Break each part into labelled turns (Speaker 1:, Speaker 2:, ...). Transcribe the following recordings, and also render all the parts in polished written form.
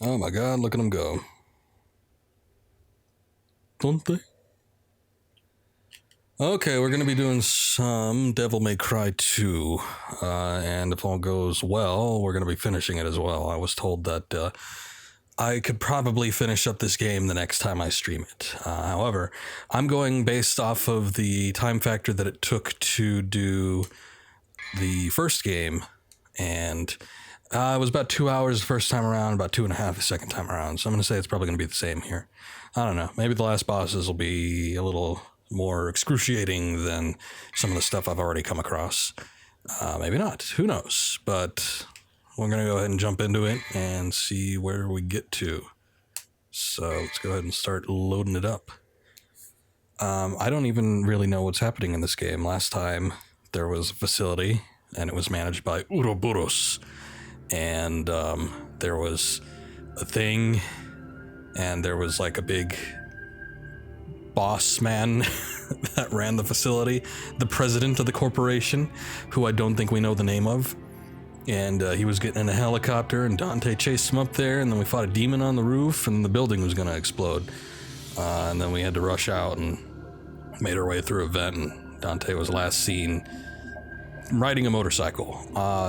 Speaker 1: Oh my god, look at them go. Don't they? Okay, we're going to be doing some Devil May Cry 2, and if all goes well, we're going to be finishing it as well. I was told that I could probably finish up this game the next time I stream it. However, I'm going based off of the time factor that it took to do the first game, and it was about 2 hours the first time around, about 2.5 the second time around, so I'm going to say it's probably going to be the same here. I don't know, maybe the last bosses will be a little more excruciating than some of the stuff I've already come across. Maybe not, who knows, but we're going to go ahead and jump into it and see where we get to. So let's go ahead and start loading it up. I don't even really know what's happening in this game. Last time there was a facility and it was managed by Ouroboros, and there was a thing, and there was like a big boss man that ran the facility, the president of the corporation, who I don't think we know the name of. And he was getting in a helicopter, and Dante chased him up there, and then we fought a demon on the roof, and the building was going to explode. And then we had to rush out and made our way through a vent, and Dante was last seen riding a motorcycle.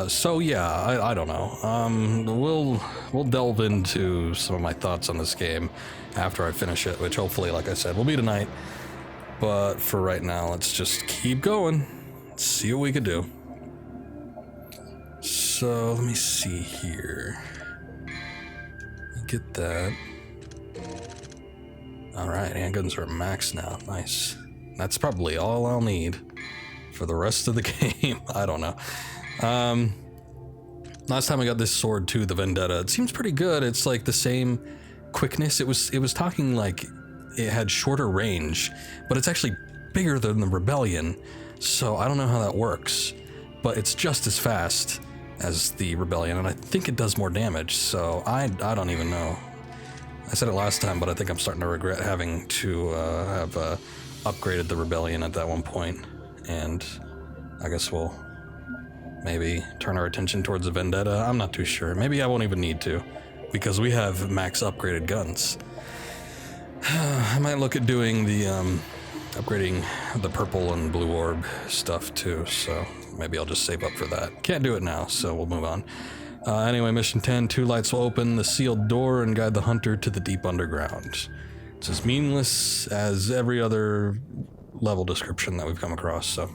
Speaker 1: So yeah, I don't know. We'll delve into some of my thoughts on this game after I finish it, which hopefully, like I said, will be tonight. But for right now, let's just keep going. See what we can do. So let me see here. Get that. Alright, handguns are max now. Nice. That's probably all I'll need for the rest of the game. I don't know. Last time I got this sword too, the Vendetta, it seems pretty good. It's like the same quickness. It was talking like it had shorter range, but it's actually bigger than the Rebellion. So I don't know how that works, but it's just as fast as the Rebellion, and I think it does more damage. So I don't even know. I said it last time, but I think I'm starting to regret having to have upgraded the Rebellion at that one point. And I guess we'll maybe turn our attention towards the Vendetta. I'm not too sure. Maybe I won't even need to, because we have max upgraded guns. I might look at doing the upgrading the purple and blue orb stuff too, so maybe I'll just save up for that. Can't do it now, so we'll move on. Anyway, mission 10, 2 lights will open the sealed door and guide the hunter to the deep underground. It's as meaningless as every other level description that we've come across, so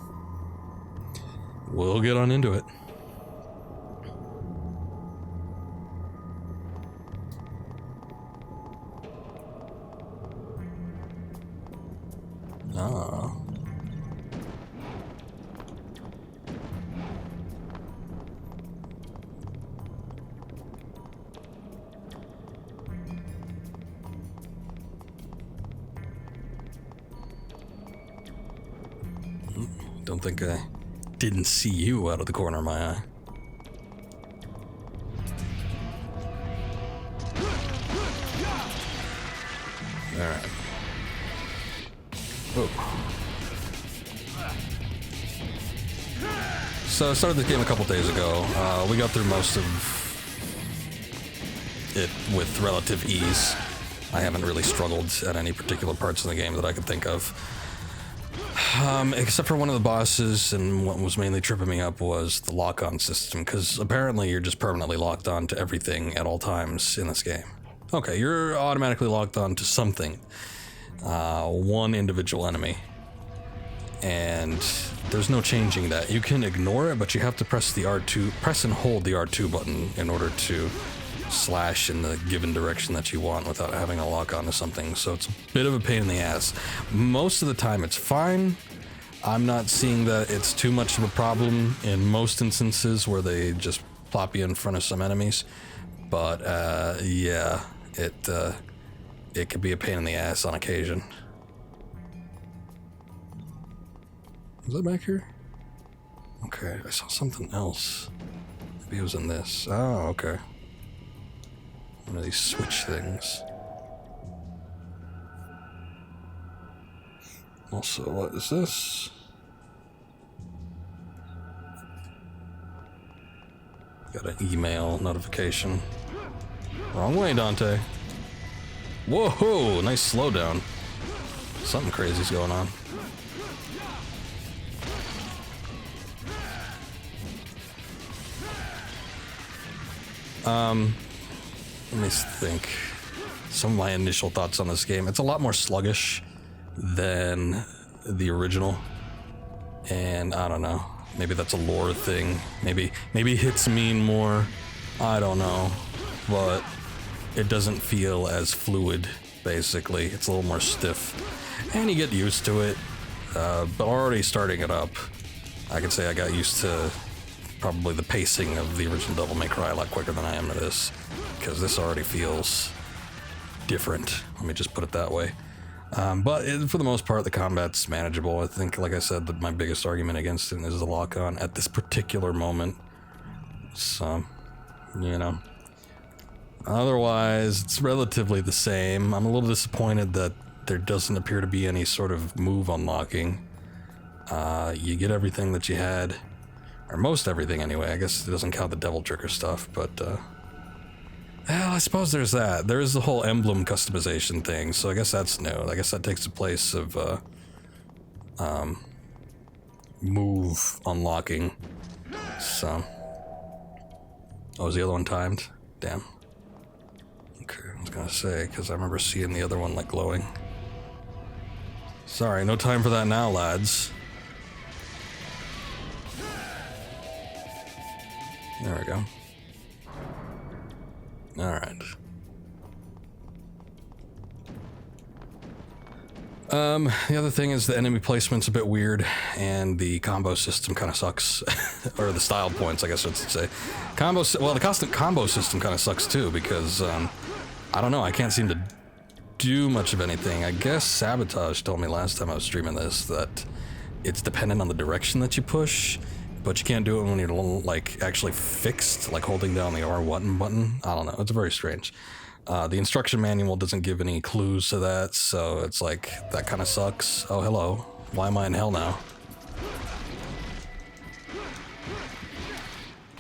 Speaker 1: we'll get on into it. Ah. Don't think I didn't see you out of the corner of my eye. Alright. Oh. So I started this game a couple days ago. We got through most of it with relative ease. I haven't really struggled at any particular parts of the game that I could think of. Except for one of the bosses, and what was mainly tripping me up was the lock-on system, because apparently you're just permanently locked on to everything at all times in this game. Okay, you're automatically locked on to something. One individual enemy. And there's no changing that. You can ignore it, but you have to press and hold the R2 button in order to slash in the given direction that you want without having a lock on to something. So it's a bit of a pain in the ass. Most of the time it's fine. I'm not seeing that it's too much of a problem in most instances where they just plop you in front of some enemies. But yeah, it could be a pain in the ass on occasion. Was that back here? Okay, I saw something else. Maybe it was in this. Oh, okay. One of these switch things. Also, what is this? Got an email notification. Wrong way, Dante. Whoa, nice slowdown. Something crazy's going on. Let me think. Some of my initial thoughts on this game. It's a lot more sluggish than the original. And I don't know. Maybe that's a lore thing. Maybe hits mean more. I don't know. But it doesn't feel as fluid, basically. It's a little more stiff. And you get used to it. But already starting it up, I could say I got used to probably the pacing of the original Devil May Cry a lot quicker than I am to this. Because this already feels different. Let me just put it that way. But for the most part, the combat's manageable. I think, like I said, that my biggest argument against it is the lock-on at this particular moment. So, you know. Otherwise, it's relatively the same. I'm a little disappointed that there doesn't appear to be any sort of move unlocking. You get everything that you had, or most everything anyway. I guess it doesn't count the Devil Trigger stuff, but well, I suppose there's that. There is the whole emblem customization thing, so I guess that's new. I guess that takes the place of move unlocking. So, oh, was the other one timed? Damn. Okay, I was gonna say, because I remember seeing the other one like glowing. Sorry, no time for that now, lads. There we go. Alright. The other thing is the enemy placement's a bit weird, and the combo system kind of sucks. Or the style points, I guess I should say. Well, the constant combo system kind of sucks too, because, I don't know, I can't seem to do much of anything. I guess Sabotage told me last time I was streaming this that it's dependent on the direction that you push, but you can't do it when you're, like, actually fixed, like holding down the R1 button. I don't know, it's very strange. The instruction manual doesn't give any clues to that, so it's like, that kind of sucks. Oh, hello. Why am I in hell now?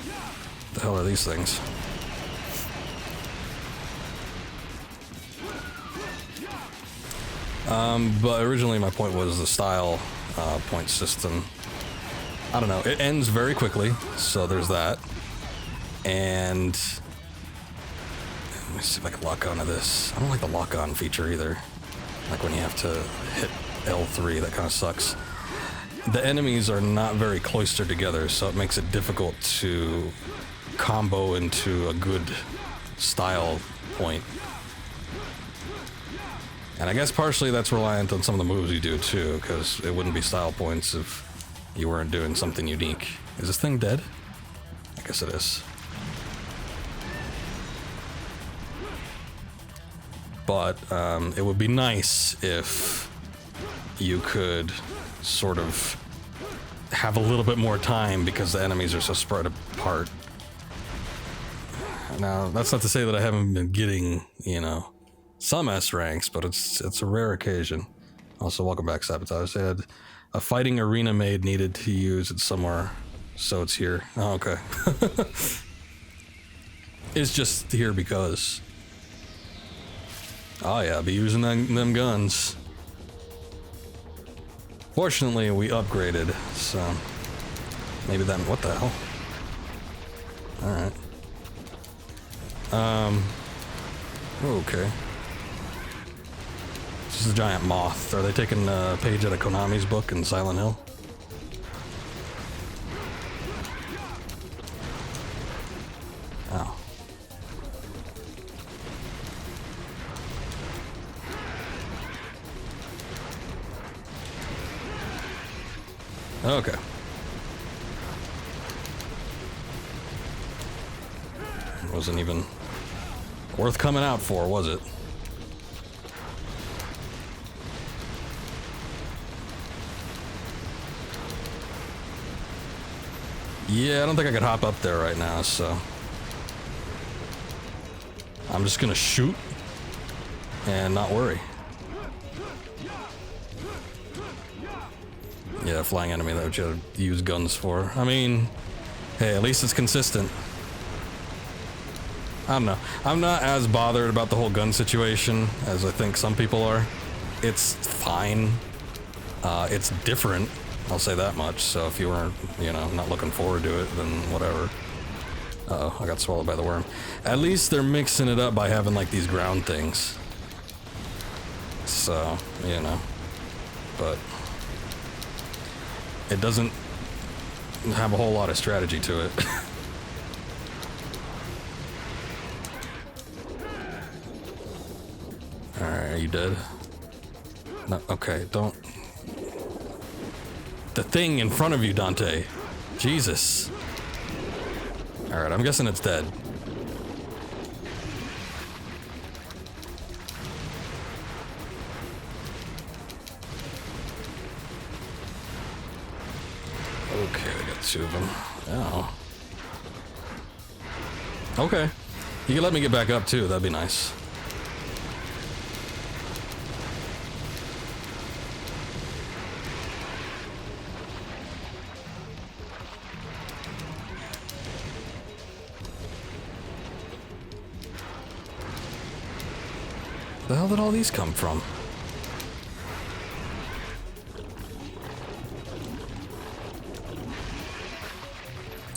Speaker 1: What the hell are these things? But originally my point was the style point system. I don't know, it ends very quickly, so there's that. And let me see if I can lock onto this. I don't like the lock-on feature either. Like when you have to hit L3, that kind of sucks. The enemies are not very cloistered together, so it makes it difficult to combo into a good style point. And I guess partially that's reliant on some of the moves you do too, because it wouldn't be style points if you weren't doing something unique. Is this thing dead? I guess it is. But it would be nice if you could sort of have a little bit more time because the enemies are so spread apart. Now, that's not to say that I haven't been getting, you know, some S ranks, but it's a rare occasion. Also, welcome back, Sabotage. I had a fighting arena maid needed to use it somewhere, so it's here. Oh, okay. It's just here because. Oh yeah, I'll be using them guns. Fortunately, we upgraded, so maybe then. What the hell? All right. Okay. This is a giant moth. Are they taking a page out of Konami's book in Silent Hill? Oh. Okay. Wasn't even worth coming out for, was it? Yeah, I don't think I could hop up there right now, so I'm just gonna shoot and not worry. Yeah, flying enemy that you use guns for. I mean, hey, at least it's consistent. I don't know. I'm not as bothered about the whole gun situation as I think some people are. It's fine. It's different, I'll say that much. So if you weren't, you know, not looking forward to it, then whatever. Uh-oh, I got swallowed by the worm. At least they're mixing it up by having like these ground things. So, you know. But it doesn't have a whole lot of strategy to it. Alright, are you dead? No, okay, don't... The thing in front of you, Dante. Jesus. Alright, I'm guessing it's dead. Okay, I got two of them. Oh. Okay. You can let me get back up too, that'd be nice. Where the hell did all these come from?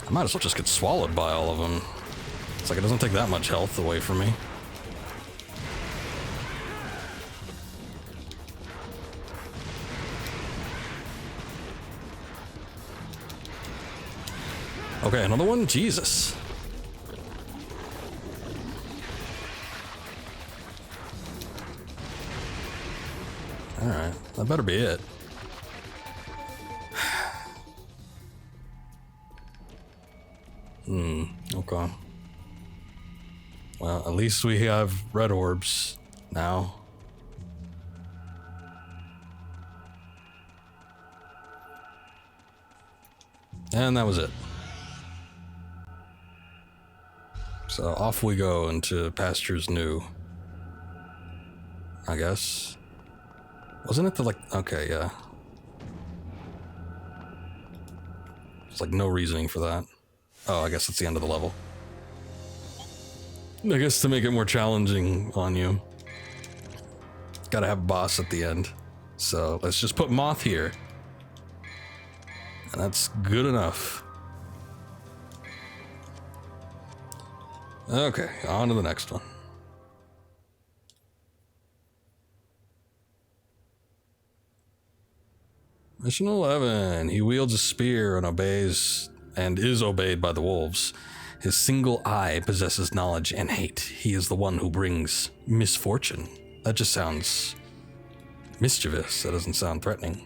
Speaker 1: I might as well just get swallowed by all of them. It's like it doesn't take that much health away from me. Okay, another one? Jesus. Alright, that better be it. Okay. Well, at least we have red orbs now. And that was it. So off we go into pastures new. I guess. Wasn't it the like, okay, yeah. There's like no reasoning for that. Oh, I guess it's the end of the level. I guess to make it more challenging on you, gotta have a boss at the end. So let's just put Moth here. And that's good enough. Okay, on to the next one. Mission 11. He wields a spear and is obeyed by the wolves. His single eye possesses knowledge and hate. He is the one who brings misfortune. That just sounds mischievous. That doesn't sound threatening.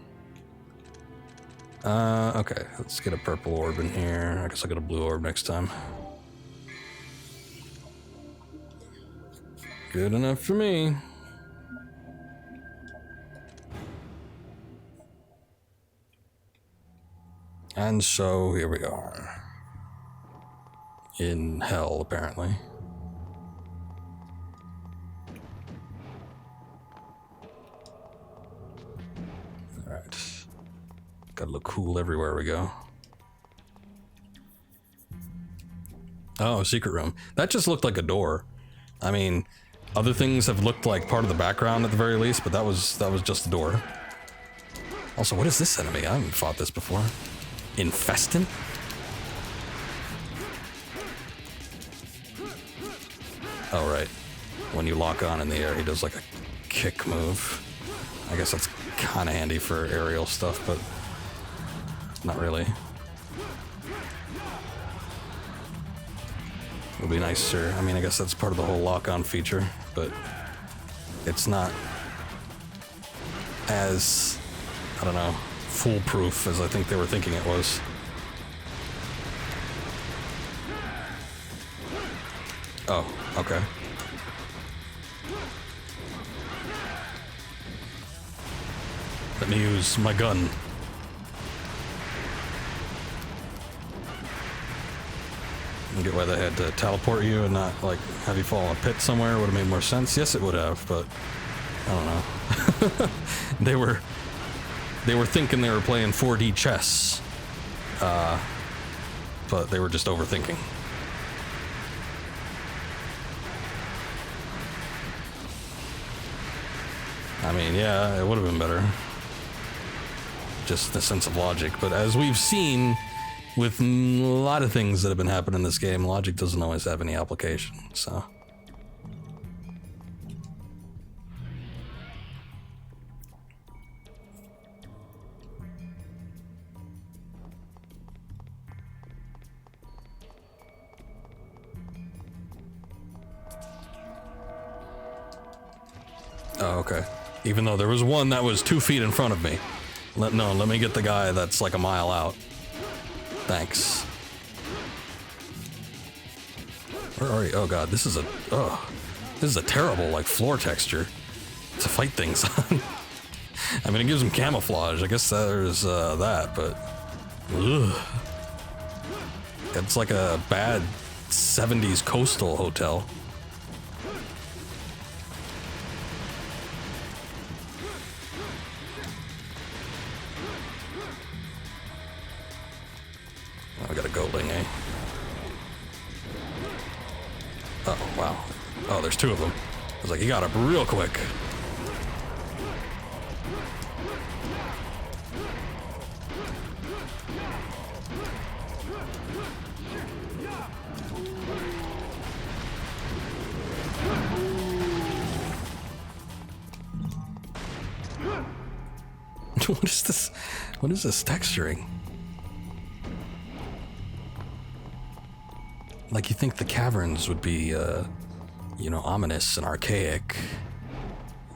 Speaker 1: Okay, let's get a purple orb in here. I guess I'll get a blue orb next time. Good enough for me. And so here we are. In hell, apparently. Alright. Gotta look cool everywhere we go. Oh, secret room. That just looked like a door. I mean, other things have looked like part of the background at the very least, but that was just the door. Also, what is this enemy? I haven't fought this before. Infestant? Oh, right. When you lock on in the air, he does like a kick move. I guess that's kind of handy for aerial stuff, but not really. It would be nicer. I mean, I guess that's part of the whole lock-on feature, but it's not as, I don't know, foolproof as I think they were thinking it was. Oh, okay. Let me use my gun. I get why they had to teleport you and not, like, have you fall in a pit somewhere. Would have made more sense. Yes, it would have, but I don't know. They were thinking they were playing 4D chess, but they were just overthinking. I mean, yeah, it would have been better. Just the sense of logic. But as we've seen with a lot of things that have been happening in this game, logic doesn't always have any application, so... Oh, okay. Even though there was one that was 2 feet in front of me. Let me get the guy that's like a mile out. Thanks. Where are you? Oh god, this is a terrible like floor texture to fight things on. I mean, it gives them camouflage. I guess there's that, but ugh. It's like a bad 70s coastal hotel. I got a goating, eh? Oh, wow. Oh, there's 2 of them. I was like, he got up real quick. What is this? What is this texturing? Like, you think the caverns would be, you know, ominous and archaic,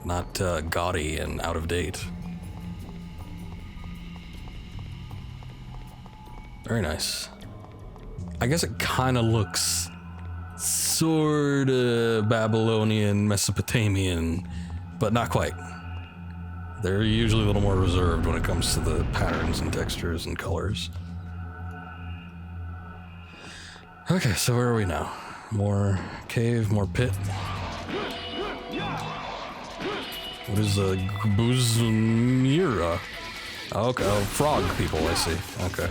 Speaker 1: not gaudy and out of date. Very nice. I guess it kind of looks sort of Babylonian, Mesopotamian, but not quite. They're usually a little more reserved when it comes to the patterns and textures and colors. Okay, so where are we now? More cave, more pit. What is a Gbuzmira? Oh, okay, oh, frog people, I see. Okay.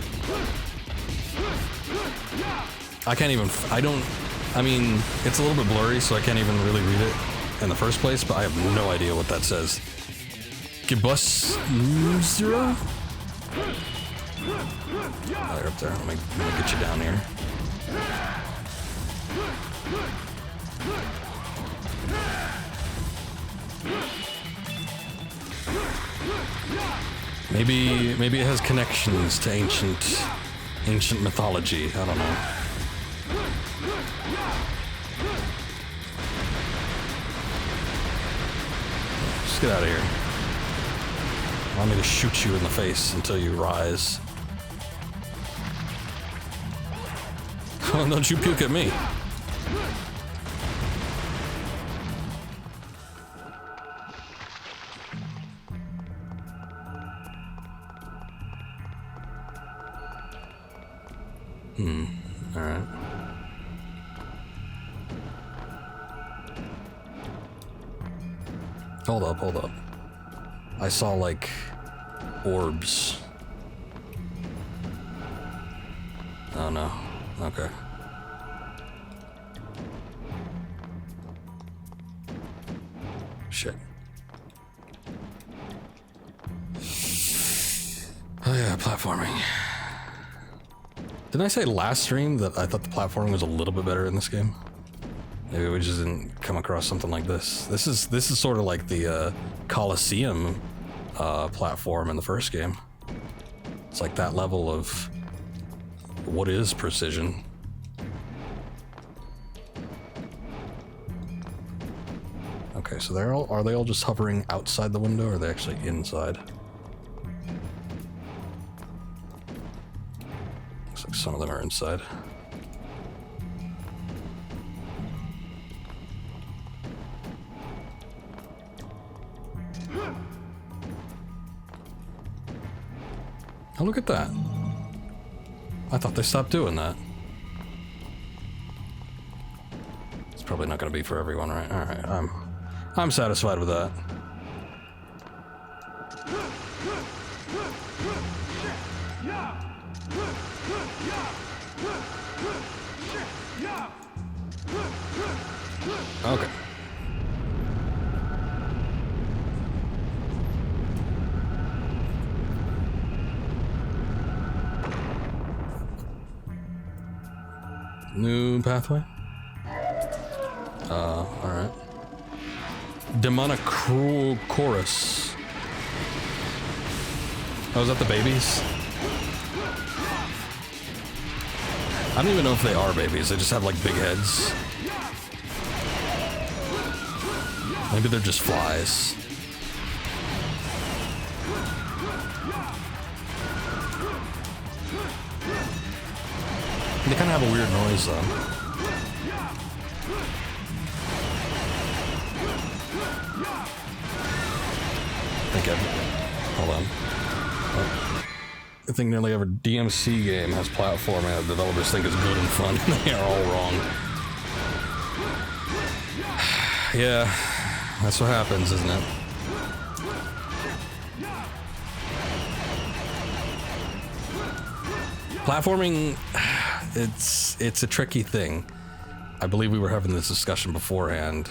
Speaker 1: I can't even, I mean, it's a little bit blurry, so I can't even really read it in the first place, but I have no idea what that says. Gbuzmira? Oh, they're up there. Let me get you down here. Maybe it has connections to ancient mythology. I don't know. Just get out of here. Allow me to shoot you in the face until you rise. Oh, don't you puke at me. Alright. Hold up. I saw, like, orbs. Oh no. Okay. Shit. Oh yeah, platforming. Didn't I say last stream that I thought the platforming was a little bit better in this game? Maybe we just didn't come across something like this. This is sort of like the Colosseum platform in the first game. It's like that level of what is precision. Okay, so are they all just hovering outside the window, or are they actually inside? Looks like some of them are inside. Oh, look at that. I thought they stopped doing that. It's probably not going to be for everyone, right? All right, I'm satisfied with that. Okay. pathway? Alright. Demonic Cruel Chorus. Oh, is that the babies? I don't even know if they are babies. They just have like big heads. Maybe they're just flies. They kind of have a weird noise though. Hold on. Oh. I think nearly every DMC game has platforming that developers think is good and fun, and they are all wrong. Yeah, that's what happens, isn't it? Platforming, it's a tricky thing. I believe we were having this discussion beforehand.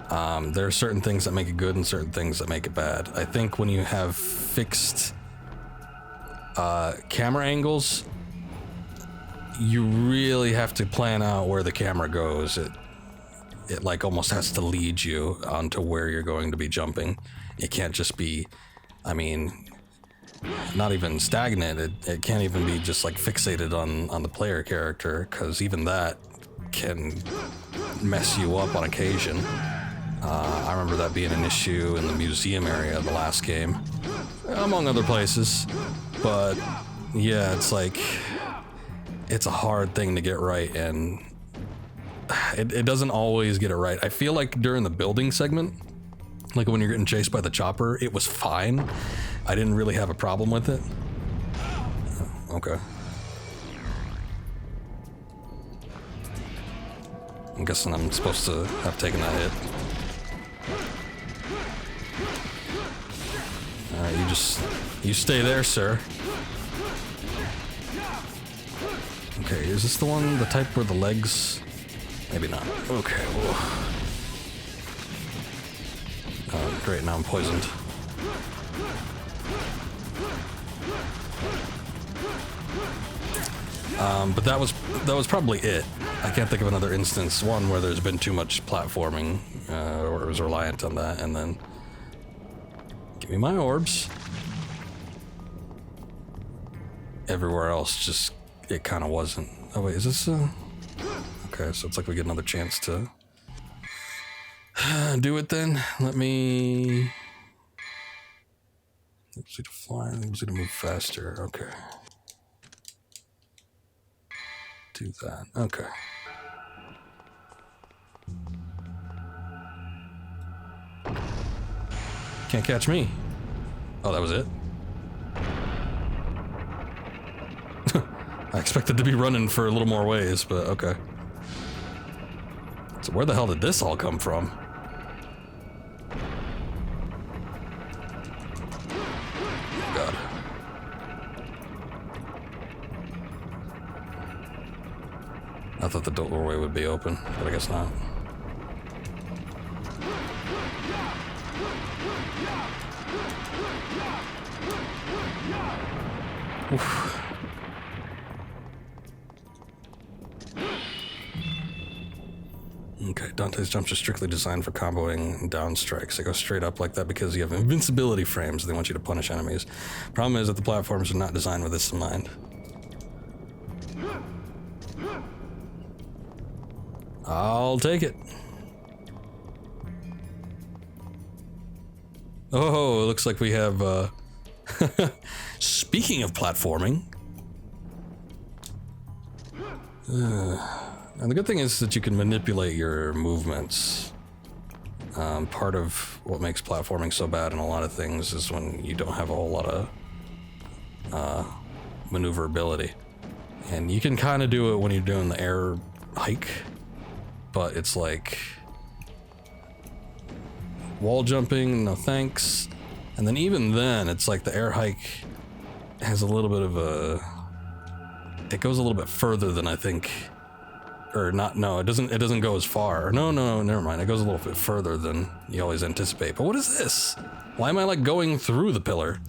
Speaker 1: There are certain things that make it good and certain things that make it bad. I think when you have fixed camera angles, you really have to plan out where the camera goes. It like almost has to lead you onto where you're going to be jumping. It can't just be, I mean, not even stagnant. It can't even be just like fixated on the player character, because even that can mess you up on occasion. I remember that being an issue in the museum area of the last game, among other places. But yeah, it's like, it's a hard thing to get right, and it doesn't always get it right. I feel like during the building segment, like when you're getting chased by the chopper, it was fine. I didn't really have a problem with it. Okay. I'm guessing I'm supposed to have taken that hit. Alright, you stay there, sir. Okay, is this the type where the legs... Maybe not. Okay, well... Oh, great, now I'm poisoned. But that was probably it. I can't think of another instance, one where there's been too much platforming, or it was reliant on that, and then... Give me my orbs. Everywhere else, just, it kind of wasn't. Oh wait, is this, Okay, so it's like we get another chance to... do it then. Let me... Let's see to fly, let's see to move faster, okay. Do that, okay. Can't catch me. Oh, that was it? I expected to be running for a little more ways, but okay. So where the hell did this all come from? Oh, God. I thought the doorway would be open, but I guess not. Oof. Okay, Dante's jumps are strictly designed for comboing down strikes. They go straight up like that because you have invincibility frames. They want you to punish enemies. Problem is that the platforms are not designed with this in mind. I'll take it. Oh, it looks like we have, speaking of platforming. And the good thing is that you can manipulate your movements. Part of what makes platforming so bad in a lot of things is when you don't have a whole lot of maneuverability. And you can kind of do it when you're doing the air hike, but it's like wall jumping, no thanks. And then even then, it's like the air hike has a little bit of a... It goes a little bit further than I think... Or not, no, it doesn't go as far. No, never mind. It goes a little bit further than you always anticipate. But what is this? Why am I like going through the pillar?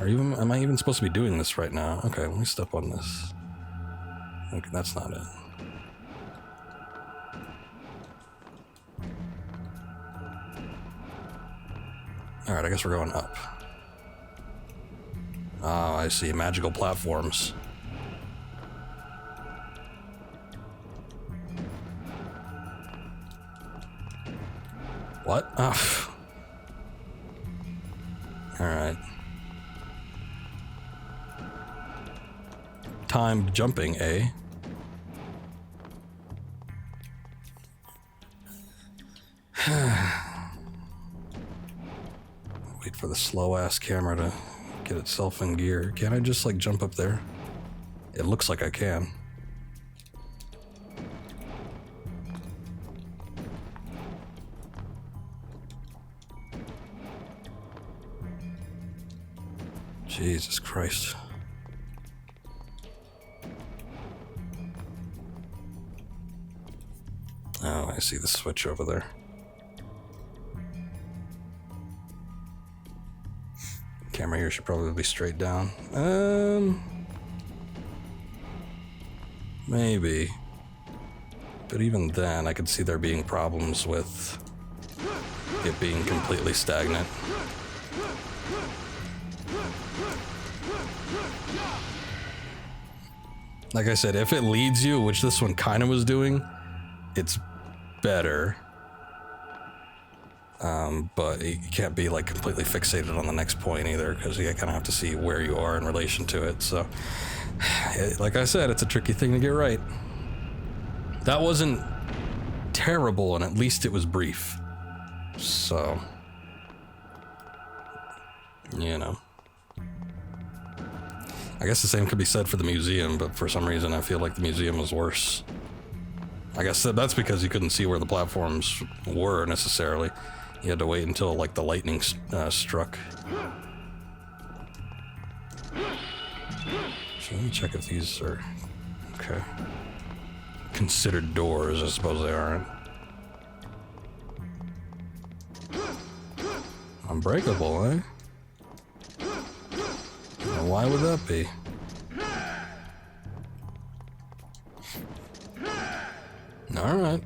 Speaker 1: Am I even supposed to be doing this right now? Okay, let me step on this. Okay, that's not it. Alright, I guess we're going up. Oh, I see. Magical platforms. What? Oh. Alright. Timed jumping, eh? Wait for the slow-ass camera to get itself in gear. Can't I just, like, jump up there? It looks like I can. Jesus Christ. Oh, I see the switch over there. Camera here should probably be straight down. Maybe. But even then, I could see there being problems with it being completely stagnant. Like I said, if it leads you, which this one kind of was doing, it's better. But you can't be like completely fixated on the next point either, because you kind of have to see where you are in relation to it. So, like I said, it's a tricky thing to get right. That wasn't terrible, and at least it was brief. So, you know. I guess the same could be said for the museum, but for some reason I feel like the museum was worse. I guess that's because you couldn't see where the platforms were necessarily. You had to wait until like the lightning struck. So let me check if these are okay. Considered doors, I suppose they aren't. Unbreakable, eh? Now, why would that be? All right.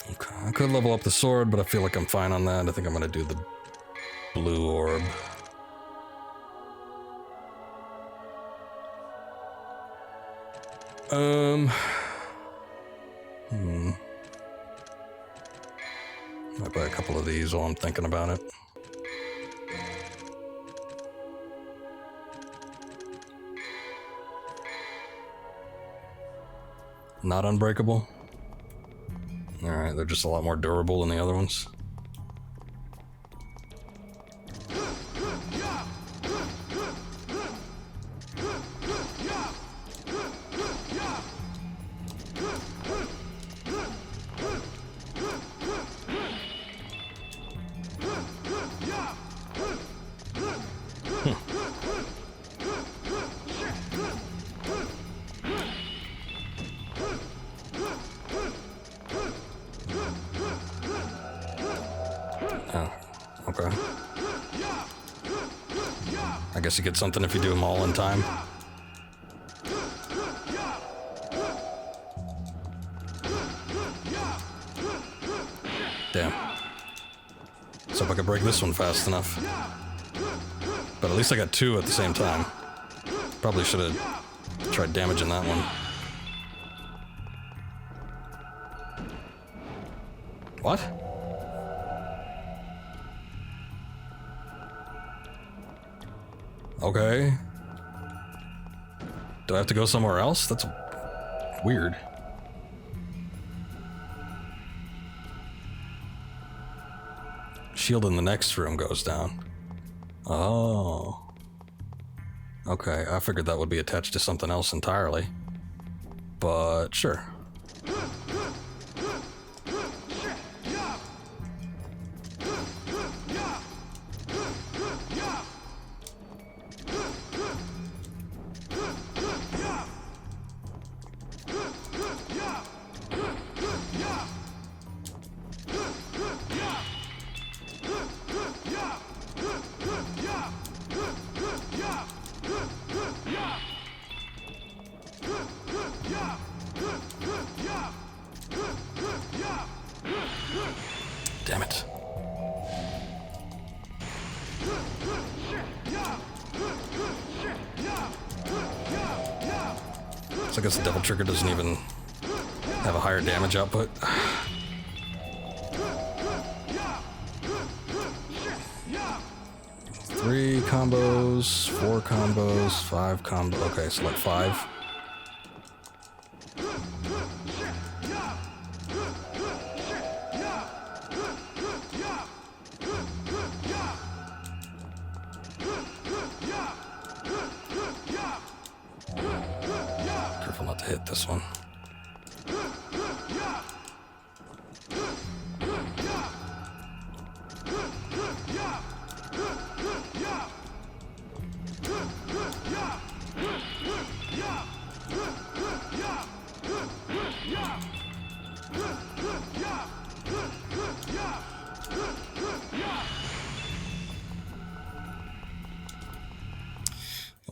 Speaker 1: Okay, I could level up the sword, but I feel like I'm fine on that. I think I'm gonna do the blue orb. Might buy a couple of these while I'm thinking about it. Not unbreakable? Alright, they're just a lot more durable than the other ones. I guess you get something if you do them all in time. Damn. So if I could break this one fast enough. But at least I got two at the same time. Probably should have tried damaging that one. What? Okay. Do I have to go somewhere else? That's weird. Shield in the next room goes down. Oh. Okay, I figured that would be attached to something else entirely. But sure. So I guess the Devil Trigger doesn't even have a higher damage output. 3 combos, 4 combos, 5 combos. Okay, so like 5. Careful not to hit this one.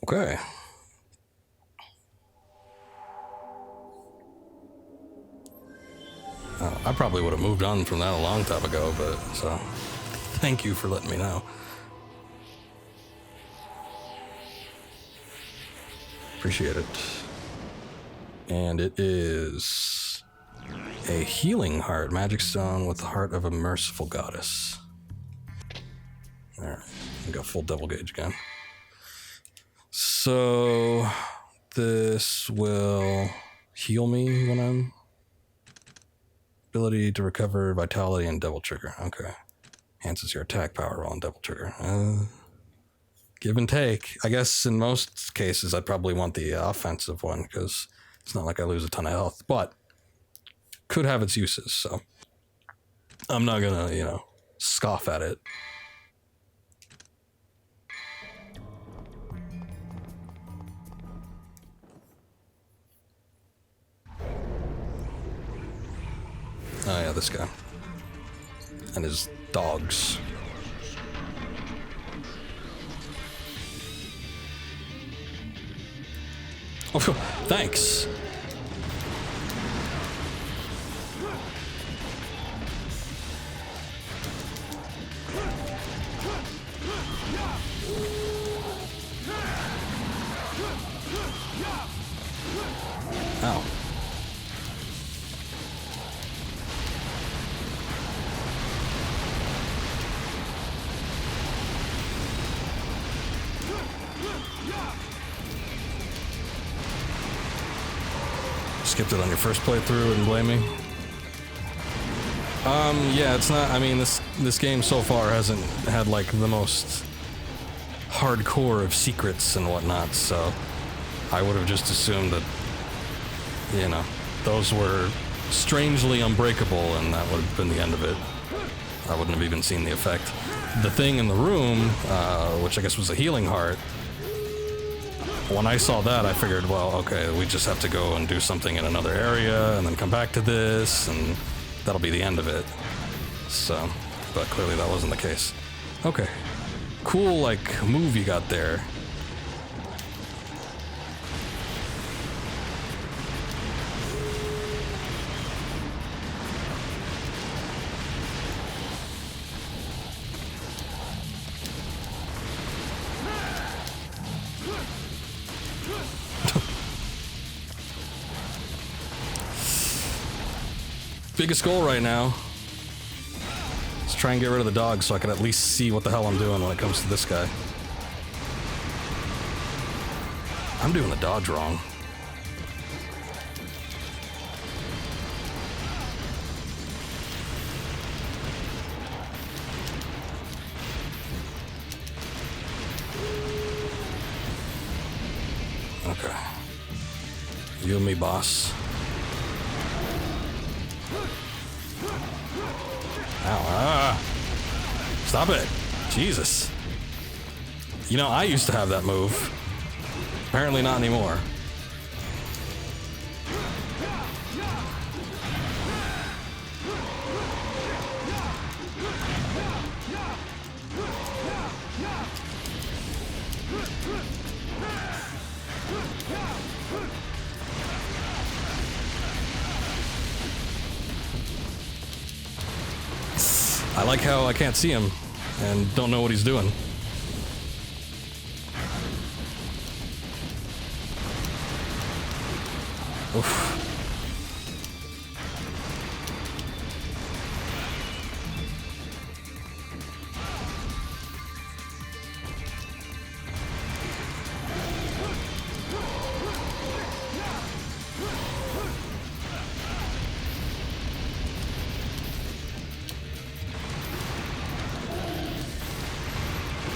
Speaker 1: Okay. I probably would have moved on from that a long time ago, but so thank you for letting me know. Appreciate it. And it is a healing heart, magic stone with the heart of a merciful goddess. Alright, I got full devil gauge again. So this will heal me when I'm ability to recover vitality and Devil Trigger. Okay. Enhances your attack power while on Devil Trigger. Give and take. I guess in most cases I'd probably want the offensive one because it's not like I lose a ton of health, but could have its uses, so I'm not gonna, scoff at it. Oh yeah, this guy. And his dogs. Oh, thanks. Ow. Skipped it on your first playthrough and blame me? Yeah, it's not, I mean, this game so far hasn't had, like, the most hardcore of secrets and whatnot, so I would have just assumed that, those were strangely unbreakable and that would have been the end of it. I wouldn't have even seen the effect. The thing in the room, which I guess was a healing heart, when I saw that, I figured, well, okay, we just have to go and do something in another area and then come back to this, and that'll be the end of it. So, but clearly that wasn't the case. Okay. Cool, move you got there. Biggest goal right now is try and get rid of the dog so I can at least see what the hell I'm doing when it comes to this guy. I'm doing the dodge wrong. Okay. You and me, boss. Ow, stop it. Jesus. I used to have that move. Apparently not anymore. I like how I can't see him and don't know what he's doing. Oof.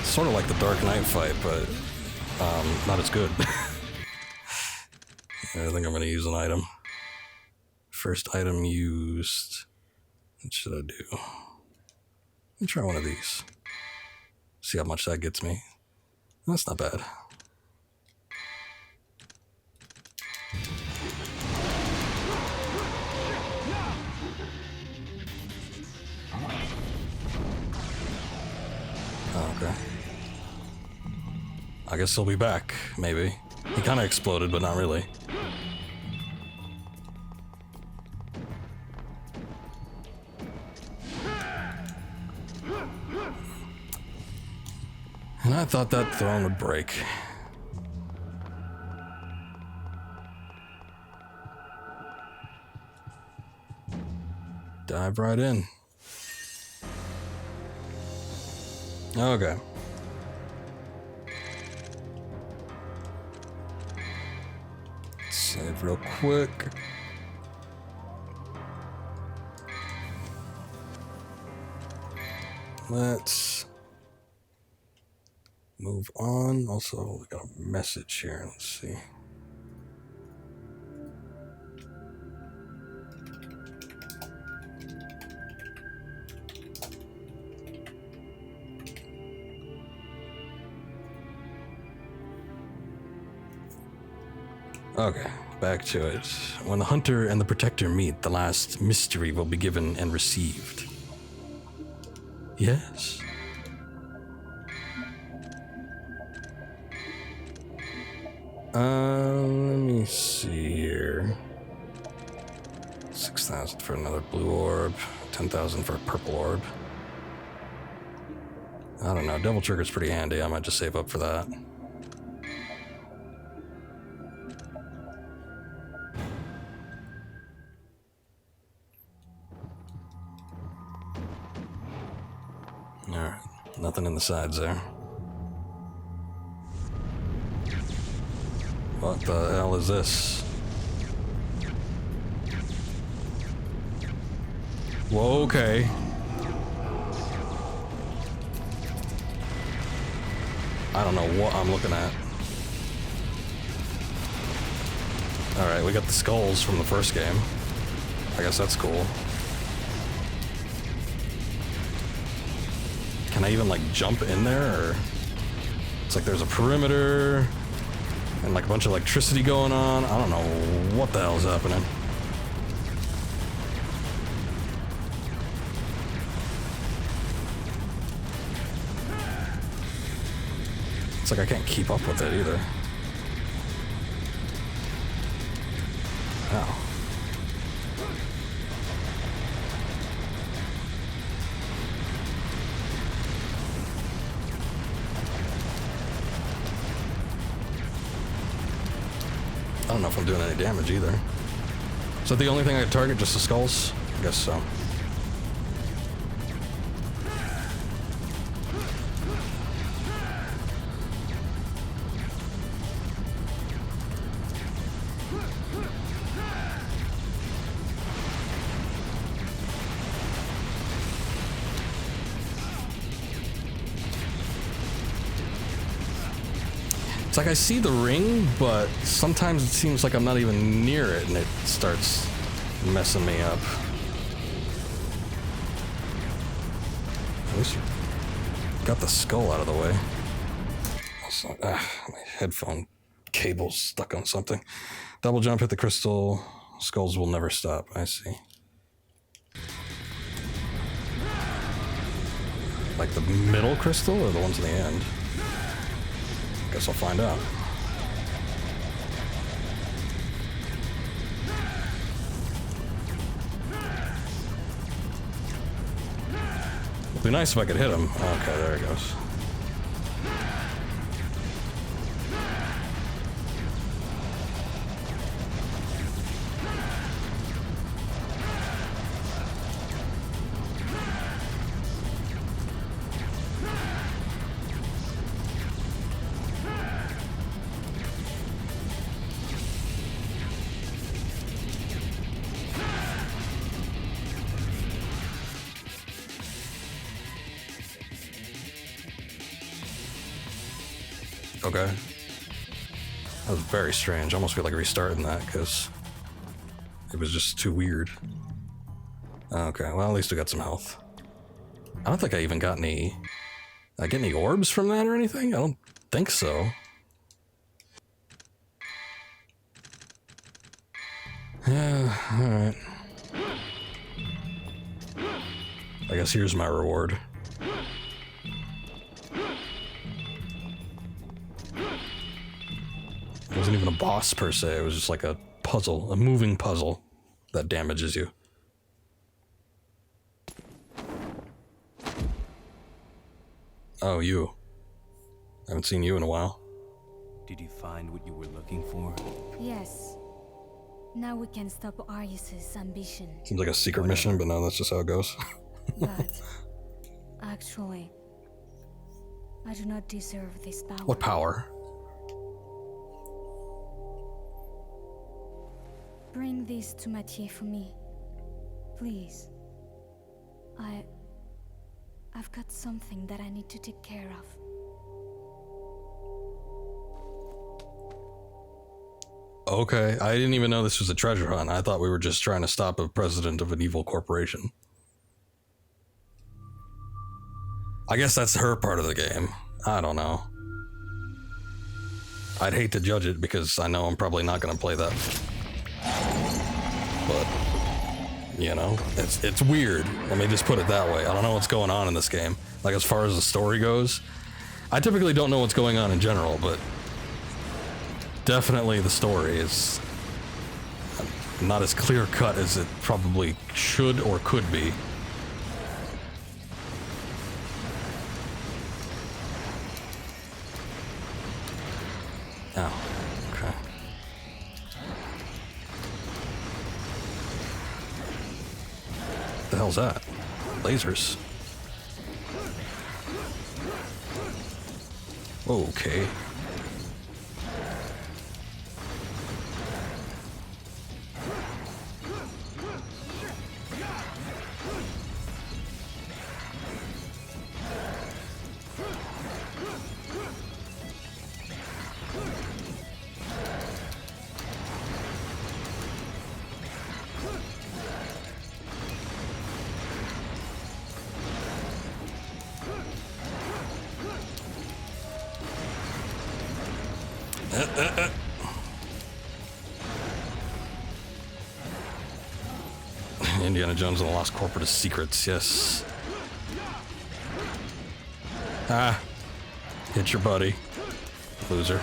Speaker 1: Sort of like the Dark Knight fight, but not as good. I think I'm going to use an item. First item used. What should I do? Let me try one of these. See how much that gets me. That's not bad. Oh, okay. I guess he'll be back, maybe. He kind of exploded, but not really. And I thought that throne would break. Dive right in. Okay. Save real quick. Let's move on. Also, we got a message here. Let's see. Okay, back to it. When the hunter and the protector meet, the last mystery will be given and received. Yes. Let me see here. 6,000 for another blue orb, 10,000 for a purple orb. I don't know, Devil Trigger's pretty handy. I might just save up for that. Alright, nothing in the sides there. What the hell is this? Whoa, okay. I don't know what I'm looking at. Alright, we got the skulls from the first game. I guess that's cool. Can I even, like, jump in there, or... It's like there's a perimeter, and, like, a bunch of electricity going on. I don't know what the hell's happening. It's like I can't keep up with it, either. Ow. I don't know if I'm doing any damage either. Is that the only thing I could target, just the skulls? I guess so. It's like I see the ring, but sometimes it seems like I'm not even near it, and it starts messing me up. At least you got the skull out of the way. Also, my headphone cable's stuck on something. Double jump, hit the crystal. Skulls will never stop. I see. Like the middle crystal or the ones in the end? Guess I'll find out. It'd be nice if I could hit him. Okay, there he goes. Okay. That was very strange. I almost feel like restarting that because it was just too weird. Okay, well, at least we got some health. I don't think I even got any... Did I get any orbs from that or anything? I don't think so. Yeah, alright. I guess here's my reward. It wasn't even a boss per se, it was just like a puzzle, a moving puzzle that damages you. Oh, you. I haven't seen you in a while.
Speaker 2: Did you find what you were looking for?
Speaker 3: Yes. Now we can stop Arius's ambition.
Speaker 1: Seems like a secret mission, but no, that's just how it goes.
Speaker 3: But actually, I do not deserve this power.
Speaker 1: What power?
Speaker 3: Bring this to Mathieu for me, please. I've got something that I need to take care of.
Speaker 1: Okay, I didn't even know this was a treasure hunt. I thought we were just trying to stop a president of an evil corporation. I guess that's her part of the game. I don't know. I'd hate to judge it because I know I'm probably not going to play that. But, you know, it's weird. Let me just put it that way. I don't know what's going on in this game. Like, as far as the story goes, I typically don't know what's going on in general, but definitely the story is not as clear-cut as it probably should or could be. Oh, okay. The hell's that? Lasers. Okay. Indiana Jones and the Lost Corporatist Secrets, yes. Ah. Hit your buddy. Loser.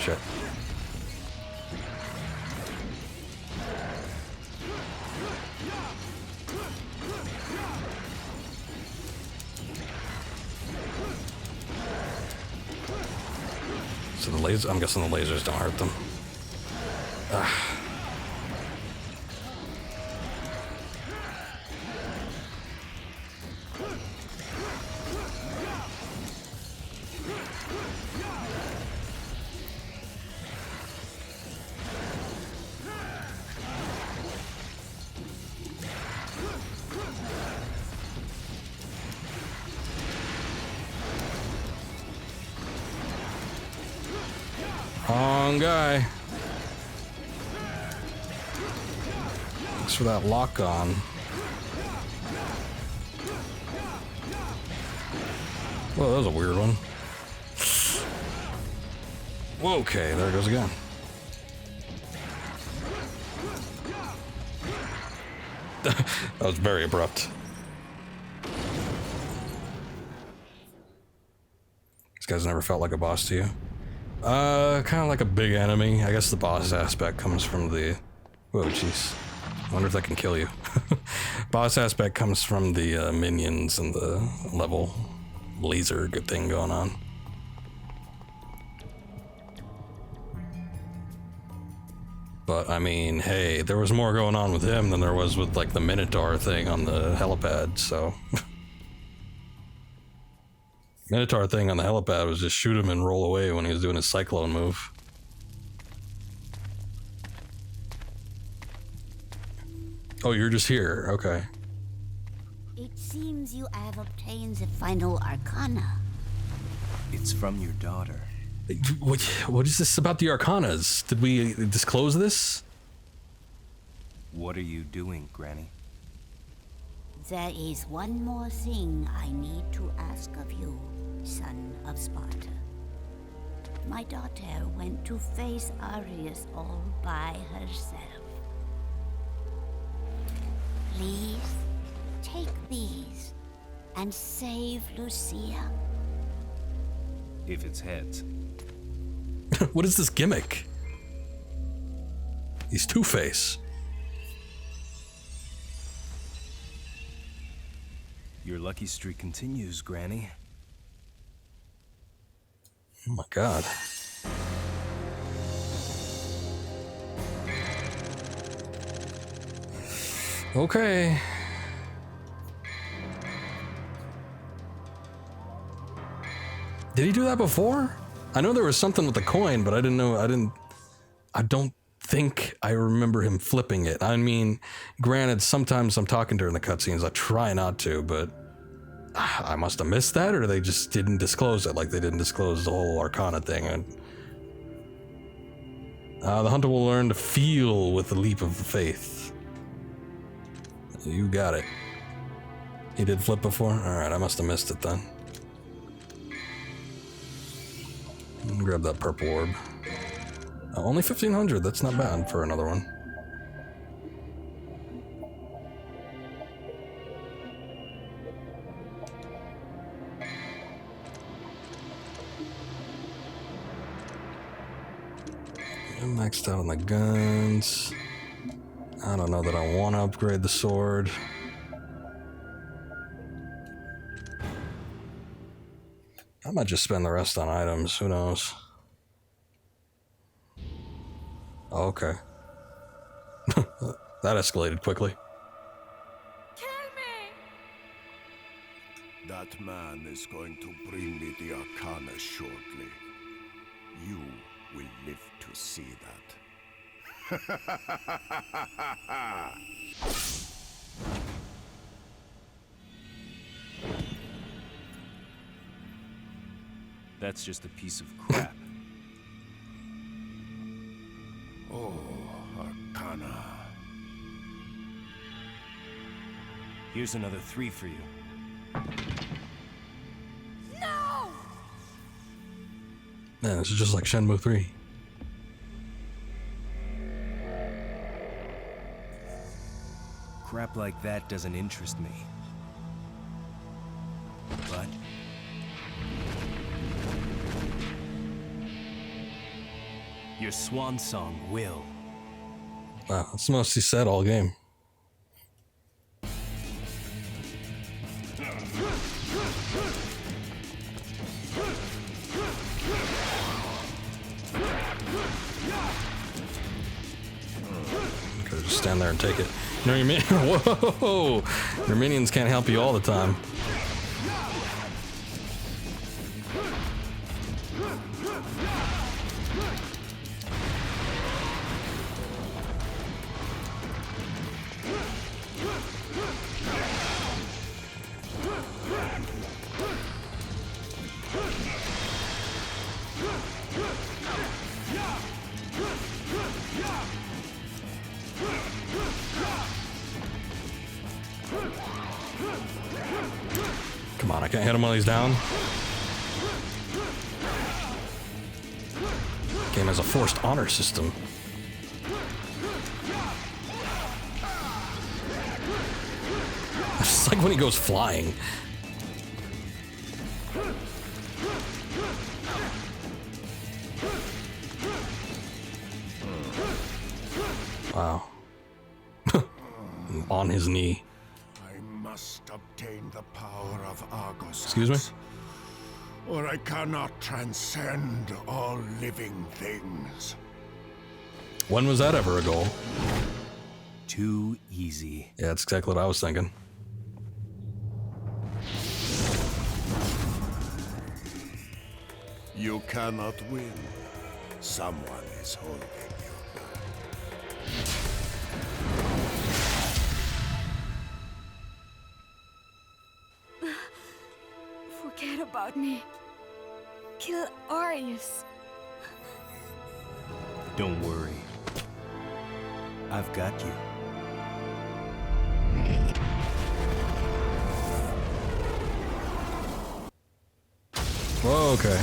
Speaker 1: Shit. So the laser, I'm guessing the lasers don't hurt them. Ah. Wrong guy. Thanks for that lock on. Well, that was a weird one. Whoa, okay, there it goes again. That was very abrupt. This guy's never felt like a boss to you? Kind of like a big enemy. I guess the boss aspect comes from the... Whoa, jeez. I wonder if that can kill you. Boss aspect comes from the minions and the level laser good thing going on. But, I mean, hey, there was more going on with him than there was with, like, the Minotaur thing on the helipad, so... Minotaur thing on the helipad was just shoot him and roll away when he was doing his cyclone move. Oh, you're just here. Okay.
Speaker 4: It seems you have obtained the final arcana.
Speaker 2: It's from your daughter.
Speaker 1: What is this about the Arcanas? Did we disclose this?
Speaker 2: What are you doing, Granny?
Speaker 4: There is one more thing I need to ask of you, son of Sparta. My daughter went to face Arius all by herself. Please, take these and save Lucia.
Speaker 2: If it's heads.
Speaker 1: What is this gimmick? He's Two-Face.
Speaker 2: Your lucky streak continues, Granny.
Speaker 1: Oh my god. Okay. Did he do that before? I know there was something with the coin, but I don't think I remember him flipping it. I mean, granted, sometimes I'm talking during the cutscenes. I try not to, but I must have missed that, or they just didn't disclose it, like they didn't disclose the whole Arcana thing. And the hunter will learn to feel with the leap of faith. You got it. He did flip before? Alright, I must have missed it then. Grab that purple orb. Only 1,500, that's not bad for another one. I'm maxed out on the guns. I don't know that I want to upgrade the sword. I might just spend the rest on items, who knows? Oh, okay. That escalated quickly.
Speaker 3: Kill me!
Speaker 5: That man is going to bring me the Arcana shortly. You will live to see that.
Speaker 2: That's just a piece of crap.
Speaker 5: Oh, Arcana.
Speaker 2: Here's another 3 for you.
Speaker 3: No!
Speaker 1: Man, this is just like Shenmue 3.
Speaker 2: Crap like that doesn't interest me. But your swan song will.
Speaker 1: Wow, that's the most he said all game. Could just stand there and take it. You know, whoa! Your minions can't help you all the time. Come on, I can't hit him while he's down. Game has a forced honor system. It's like when he goes flying. Wow. On his knee.
Speaker 5: I must obtain the power of Argos.
Speaker 1: Excuse me?
Speaker 5: Or I cannot transcend all living things.
Speaker 1: When was that ever a goal?
Speaker 2: Too easy.
Speaker 1: Yeah, that's exactly what I was thinking.
Speaker 5: You cannot win. Someone is holding you back.
Speaker 3: Forget about me. Kill Arius.
Speaker 2: Don't worry. I've got you.
Speaker 1: Whoa, okay.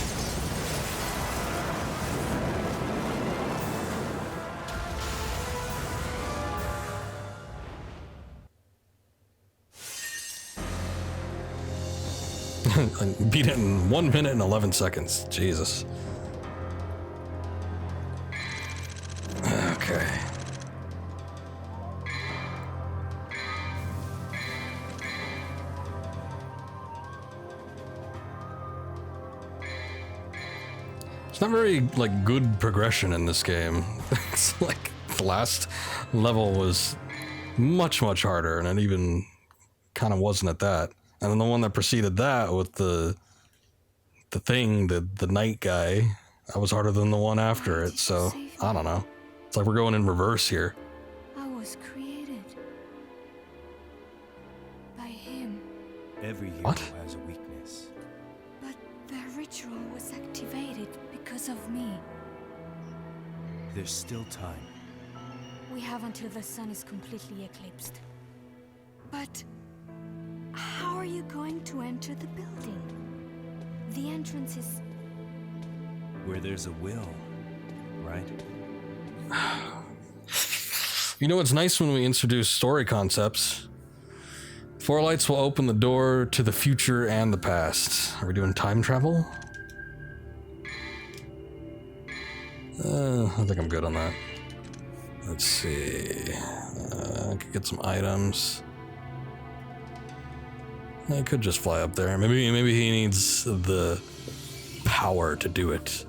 Speaker 1: Beat it in 1 minute and 11 seconds. Jesus. Okay. It's not very, like, good progression in this game. It's like the last level was much harder, and it even kind of wasn't at that. And then the one that preceded that with the night guy, that was harder than the one after it, so I don't know. It's like we're going in reverse here.
Speaker 3: I was created by him,
Speaker 2: Every hero
Speaker 1: What?
Speaker 2: has a weakness.
Speaker 3: but the ritual was activated because of me.
Speaker 2: There's still time.
Speaker 3: We have until the sun is completely eclipsed. But how are you going to enter the building? The entrance is...
Speaker 2: Where there's a will, right?
Speaker 1: You know, it's nice when we introduce story concepts. Four lights will open the door to the future and the past. Are we doing time travel? I think I'm good on that. Let's see. I could get some items. I could just fly up there. Maybe he needs the power to do it.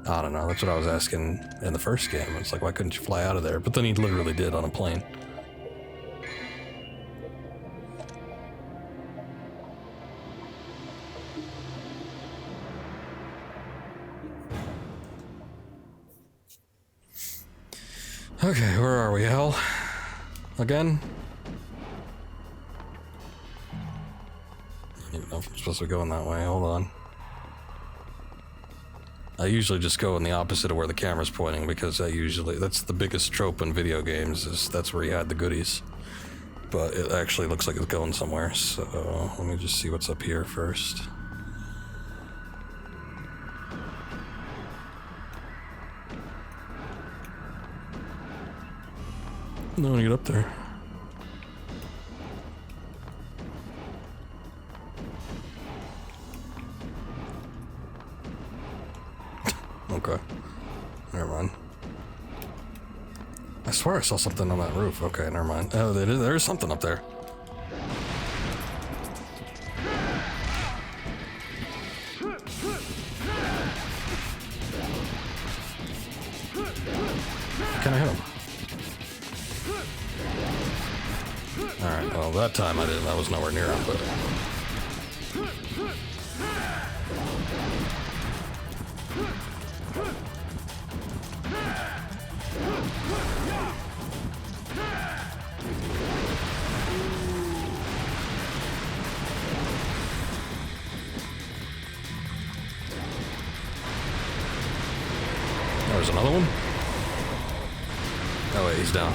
Speaker 1: I don't know. That's what I was asking in the first game. It's like, why couldn't you fly out of there? But then he literally did on a plane. Okay, where are we, Hell? Again? I don't even know if I'm supposed to be going that way. Hold on. I usually just go in the opposite of where the camera's pointing because that's the biggest trope in video games, is that's where you had the goodies. But it actually looks like it's going somewhere, so let me just see what's up here first. No one to get up there. Okay. Never mind. I swear I saw something on that roof. Okay, never mind. Oh, there is something up there. Can I hit him? Alright, well, that time I didn't. I was nowhere near him, but... There's another one? Oh wait, he's down.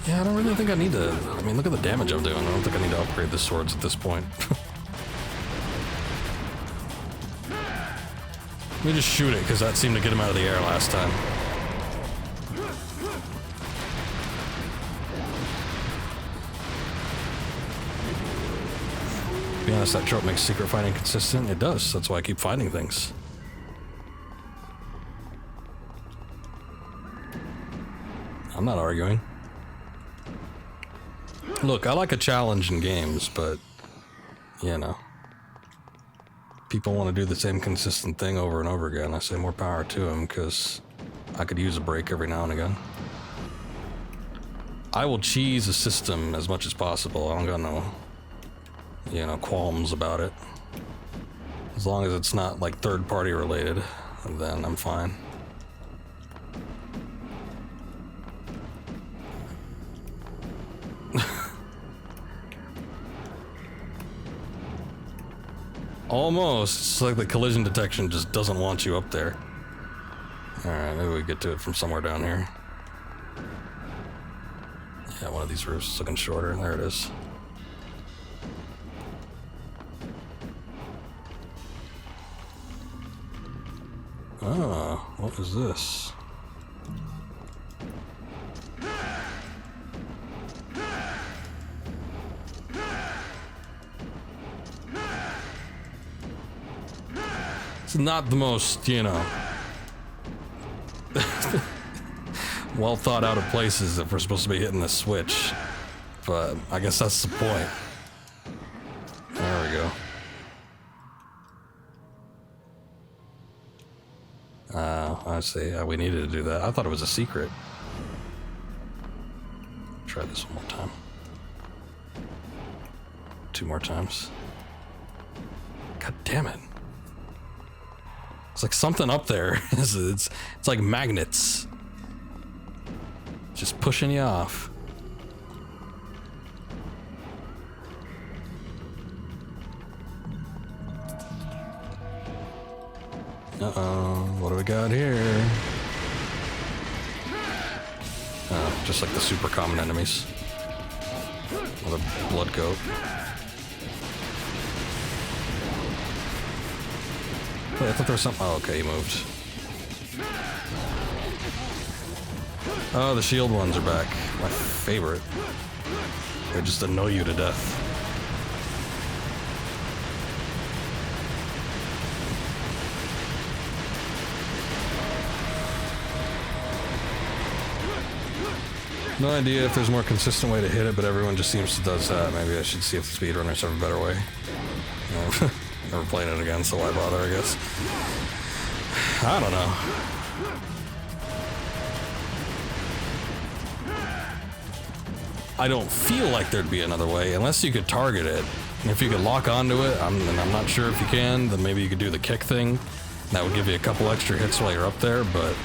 Speaker 1: Yeah, I don't really think I need to... I mean, look at the damage I'm doing. I don't think I need to upgrade the swords at this point. Let me just shoot it, because that seemed to get him out of the air last time. To be honest, that trope makes secret fighting consistent. It does. That's why I keep finding things. I'm not arguing. Look, I like a challenge in games, but, you know. People want to do the same consistent thing over and over again. I say more power to them, because I could use a break every now and again. I will cheese a system as much as possible. I don't got no, you know, qualms about it. As long as it's not, like, third-party related, then I'm fine. Almost. It's like the collision detection just doesn't want you up there. Alright, maybe we get to it from somewhere down here. Yeah, one of these roofs is looking shorter. There it is. Ah, what is this? It's not the most, you know, well thought out of places if we're supposed to be hitting the switch, but I guess that's the point. There we go. I see. We needed to do that. I thought it was a secret. Try this one more time. 2 more times. God damn it. It's like something up there. It's like magnets. Just pushing you off. Uh-oh, what do we got here? Oh, just like the super common enemies. Another blood goat. Wait, I thought there was something. Oh, okay, he moved. Oh, the shield ones are back. My favorite. They just annoy you to death. No idea if there's a more consistent way to hit it, but everyone just seems to does that. Maybe I should see if the speedrunners have a better way. Never playing it again, so why bother, I guess. I don't know. I don't feel like there'd be another way, unless you could target it. And if you could lock onto it, and I'm not sure if you can, then maybe you could do the kick thing. That would give you a couple extra hits while you're up there, but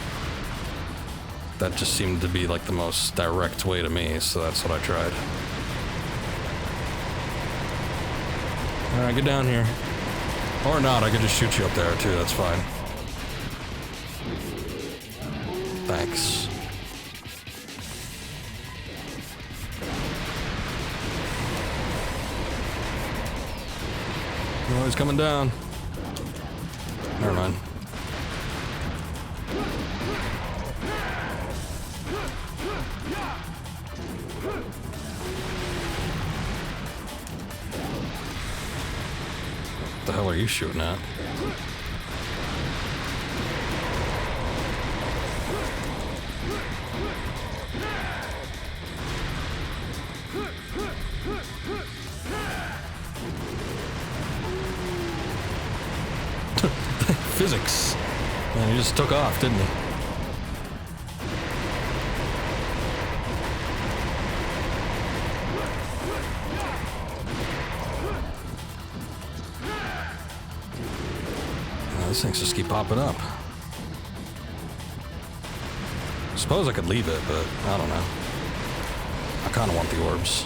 Speaker 1: that just seemed to be like the most direct way to me, so that's what I tried. Alright, get down here. Or not, I could just shoot you up there too, that's fine. Thanks. Oh, he's coming down. Never mind. What the hell are you shooting at? Physics. Man, he just took off, didn't he? These things just keep popping up. Suppose I could leave it, but I don't know. I kind of want the orbs.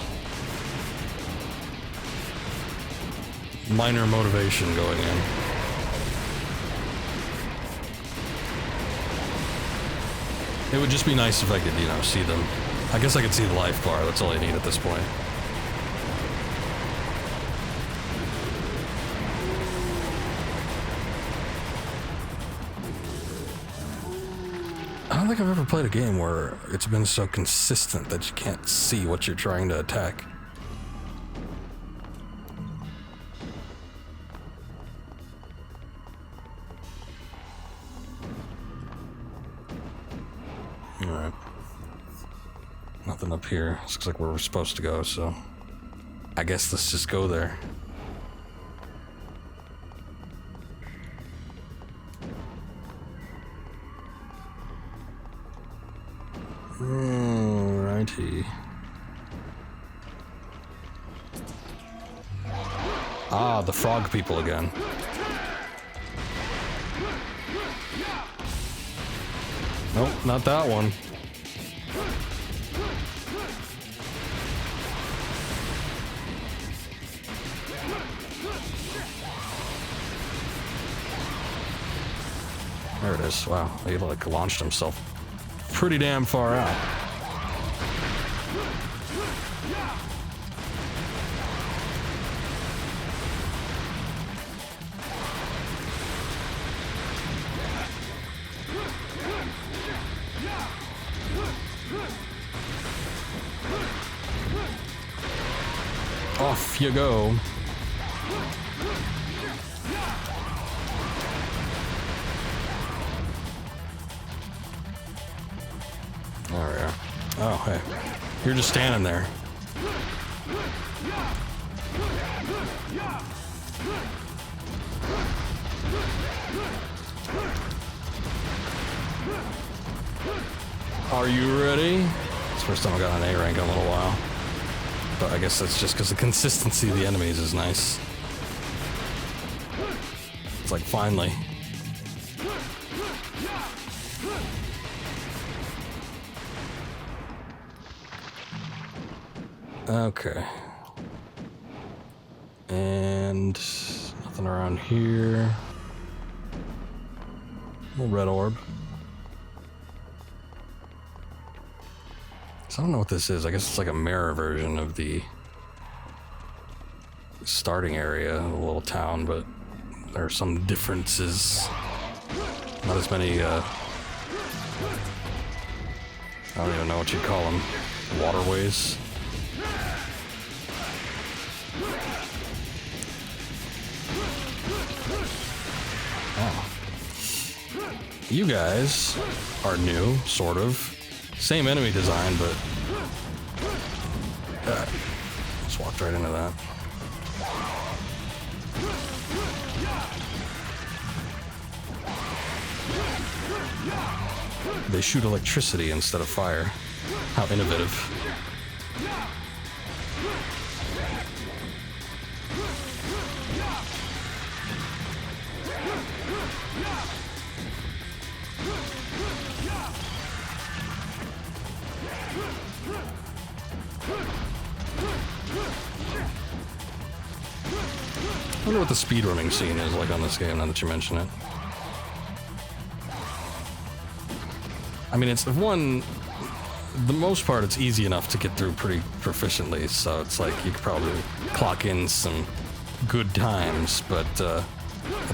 Speaker 1: Minor motivation going in. It would just be nice if I could, you know, see them. I guess I could see the life bar. That's all I need at this point. I don't think I've ever played a game where it's been so consistent that you can't see what you're trying to attack. Alright. Nothing up here. This looks like where we're supposed to go, so I guess let's just go there. Alrighty. Ah, the frog people again. Nope, not that one. it is. Wow, he like launched himself pretty damn far out. Off you go. There we are. Oh, hey. You're just standing there. Are you ready? It's the first time I got an A rank in a little while. But I guess that's just because the consistency of the enemies is nice. It's like, finally. Okay. And nothing around here. Little red orb. So I don't know what this is. I guess it's like a mirror version of the starting area of the little town, but there are some differences. Not as many, I don't even know what you'd call them. Waterways. Oh. You guys are new, sort of. Same enemy design, but just walked right into that. They shoot electricity instead of fire. How innovative. I wonder what the speedrunning scene is like on this game, now that you mention it. I mean, it's the most part, it's easy enough to get through pretty proficiently, so it's like you could probably clock in some good times, but at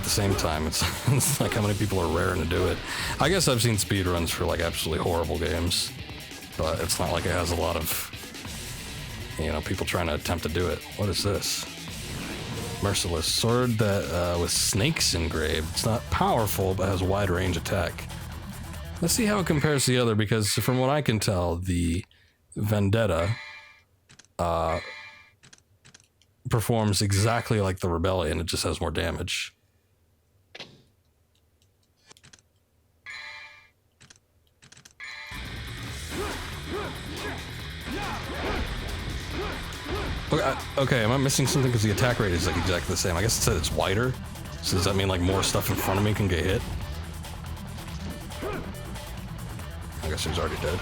Speaker 1: the same time, it's like how many people are raring to do it. I guess I've seen speedruns for like absolutely horrible games, but it's not like it has a lot of, you know, people trying to attempt to do it. What is this? Merciless sword that with snakes engraved. It's not powerful, but has a wide range attack. Let's see how it compares to the other, because from what I can tell, the Vendetta performs exactly like the Rebellion. It just has more damage. Okay, am I missing something? Because the attack rate is like exactly the same. I guess it said it's wider. So does that mean like more stuff in front of me can get hit? I guess he's already dead.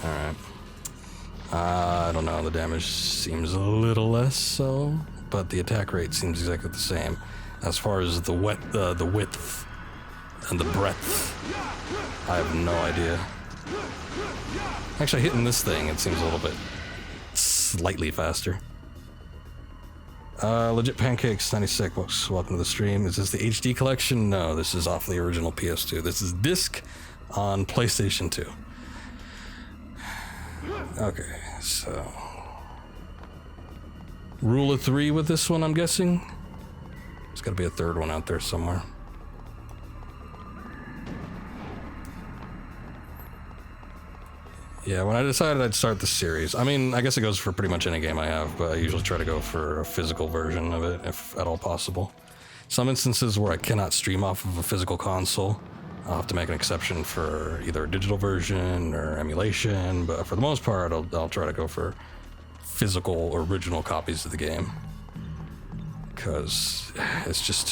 Speaker 1: Alright. I don't know, the damage seems a little less so, but the attack rate seems exactly the same. As far as the width and the breadth, I have no idea. Actually, hitting this thing, it seems a little bit slightly faster. Legit Pancakes 96, welcome to the stream. Is this the HD collection? No, this is off the original PS2. This is disc on PlayStation 2. Okay, so rule of 3 with this one, I'm guessing. There's got to be a third one out there somewhere. Yeah, when I decided I'd start the series, I mean, I guess it goes for pretty much any game I have, but I usually try to go for a physical version of it, if at all possible. Some instances where I cannot stream off of a physical console, I'll have to make an exception for either a digital version or emulation, but for the most part, I'll try to go for physical original copies of the game. because it's just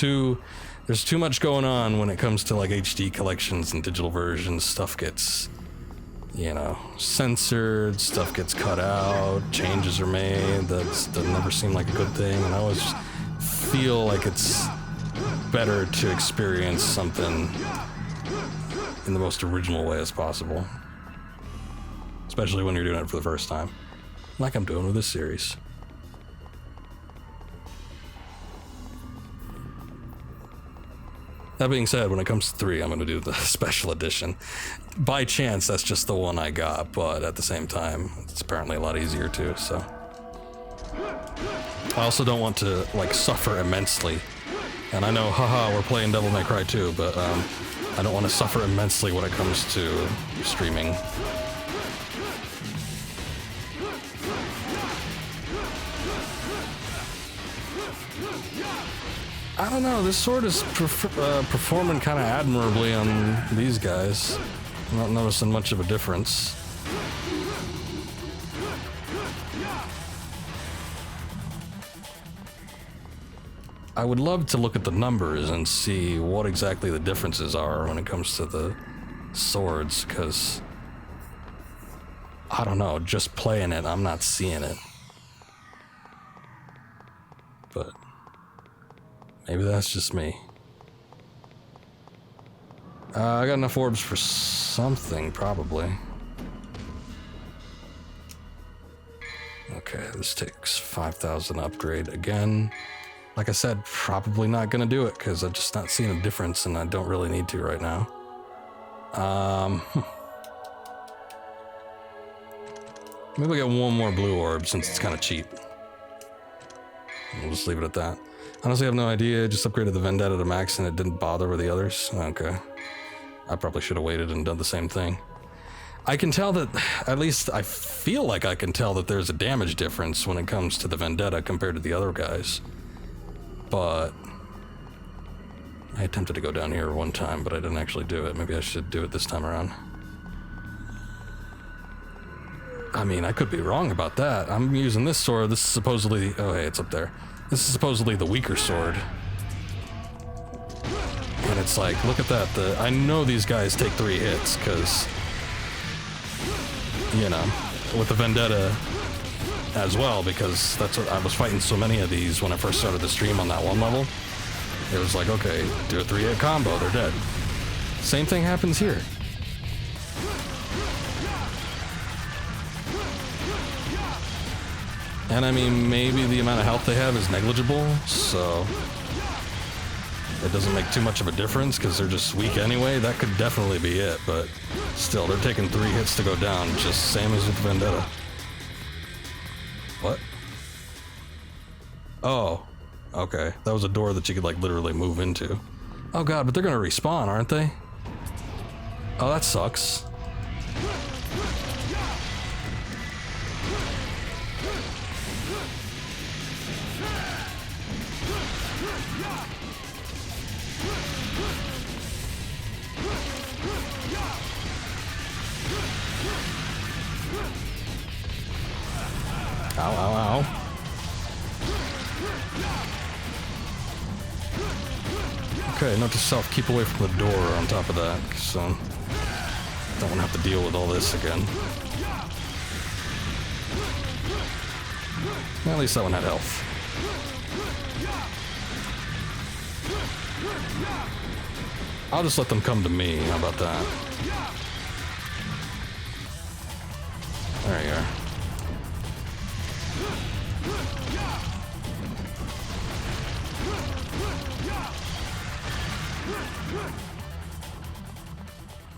Speaker 1: there's too much going on when it comes to like HD collections and digital versions. Stuff gets, you know, censored, stuff gets cut out, changes are made. That never seem like a good thing, and I always feel like it's better to experience something in the most original way as possible, especially when you're doing it for the first time, like I'm doing with this series. That being said, when it comes to 3, I'm going to do the special edition. By chance, that's just the one I got, but at the same time, it's apparently a lot easier too, so. I also don't want to, like, suffer immensely. And I know, haha, we're playing Devil May Cry 2, but I don't want to suffer immensely when it comes to streaming. I don't know, this sword is performing kind of admirably on these guys. I'm not noticing much of a difference. I would love to look at the numbers and see what exactly the differences are when it comes to the swords, because I don't know, just playing it, I'm not seeing it. But maybe that's just me. I got enough orbs for something, probably. Okay, this takes 5,000 upgrade again. Like I said, probably not gonna do it because I'm just not seeing a difference and I don't really need to right now. Maybe we'll get one more blue orb since it's kind of cheap. We'll just leave it at that. Honestly, I have no idea. Just upgraded the Vendetta to max and it didn't bother with the others. Okay. I probably should have waited and done the same thing. I can tell that, at least I feel like I can tell that there's a damage difference when it comes to the Vendetta compared to the other guys. But I attempted to go down here one time, but I didn't actually do it. Maybe I should do it this time around. I mean, I could be wrong about that. I'm using this sword. This is supposedly... Oh, hey, it's up there. This is supposedly the weaker sword. And it's like, look at that. I know these guys take 3 hits, because... You know, with the Vendetta as well, because that's what I was fighting so many of these when I first started the stream on that one level. It was like, okay, do a 3-hit combo, they're dead. Same thing happens here. And I mean, maybe the amount of health they have is negligible, so it doesn't make too much of a difference because they're just weak anyway. That could definitely be it, but still, they're taking 3 hits to go down, just same as with Vendetta. What? Oh, okay. That was a door that you could, like, literally move into. Oh god, but they're gonna respawn, aren't they? Oh, that sucks. Ow, ow, ow. Okay, note to self, keep away from the door on top of that, so don't want to have to deal with all this again. Well, at least that one had health. I'll just let them come to me, how about that? There you are.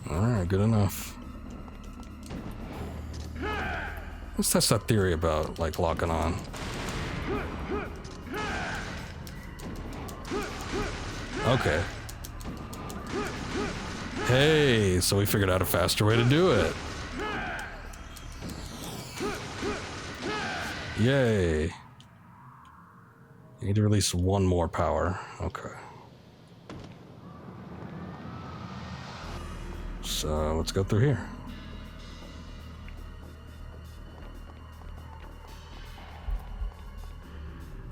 Speaker 1: Alright, good enough. Let's test that theory about, like, locking on. Okay. Hey, so we figured out a faster way to do it. Yay. You need to release 1 more power. Okay. So let's go through here.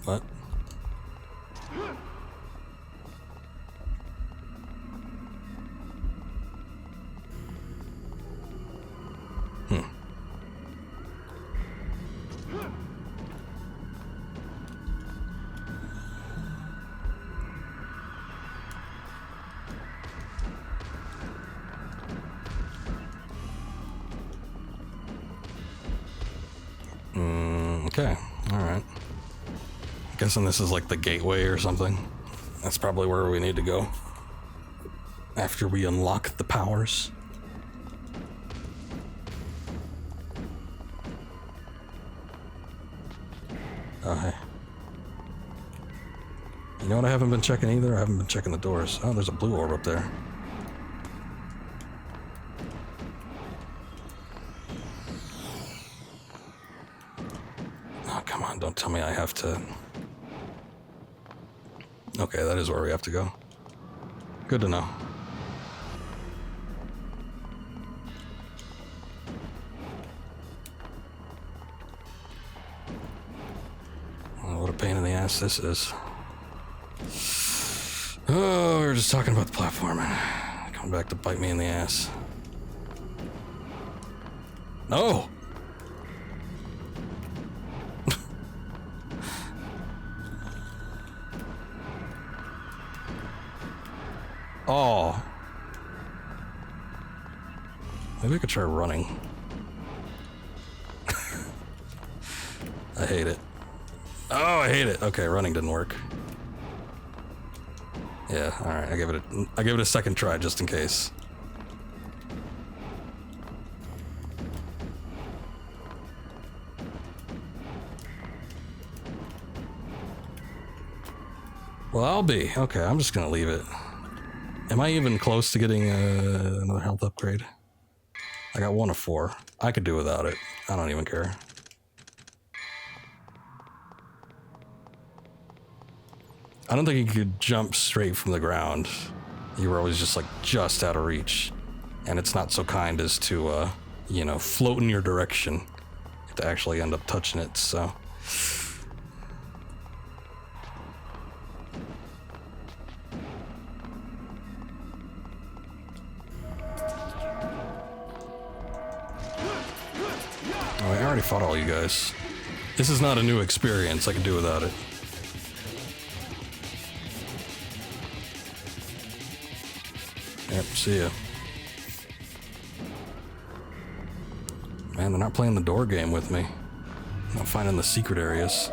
Speaker 1: What? Okay, alright. Guessing this is like the gateway or something. That's probably where we need to go. After we unlock the powers. Oh, hey. You know what I haven't been checking either? I haven't been checking the doors. Oh, there's a blue orb up there. Oh, come on, don't tell me I have to... Okay, that is where we have to go. Good to know. Oh, what a pain in the ass this is. Oh, we were just talking about the platforming. Coming back to bite me in the ass. No! Oh. Maybe I could try running. I hate it. Oh, I hate it. Okay, running didn't work. Yeah, alright, I gave it a second try just in case. Well, I'll be. Okay, I'm just gonna leave it. Am I even close to getting another health upgrade? I got 1 of 4. I could do without it. I don't even care. I don't think you could jump straight from the ground. You were always just like just out of reach. And it's not so kind as to, you know, float in your direction. You have to actually end up touching it, so... Oh, I already fought all you guys. This is not a new experience. I can do without it. Yep, see ya. Man, they're not playing the door game with me. Not finding the secret areas.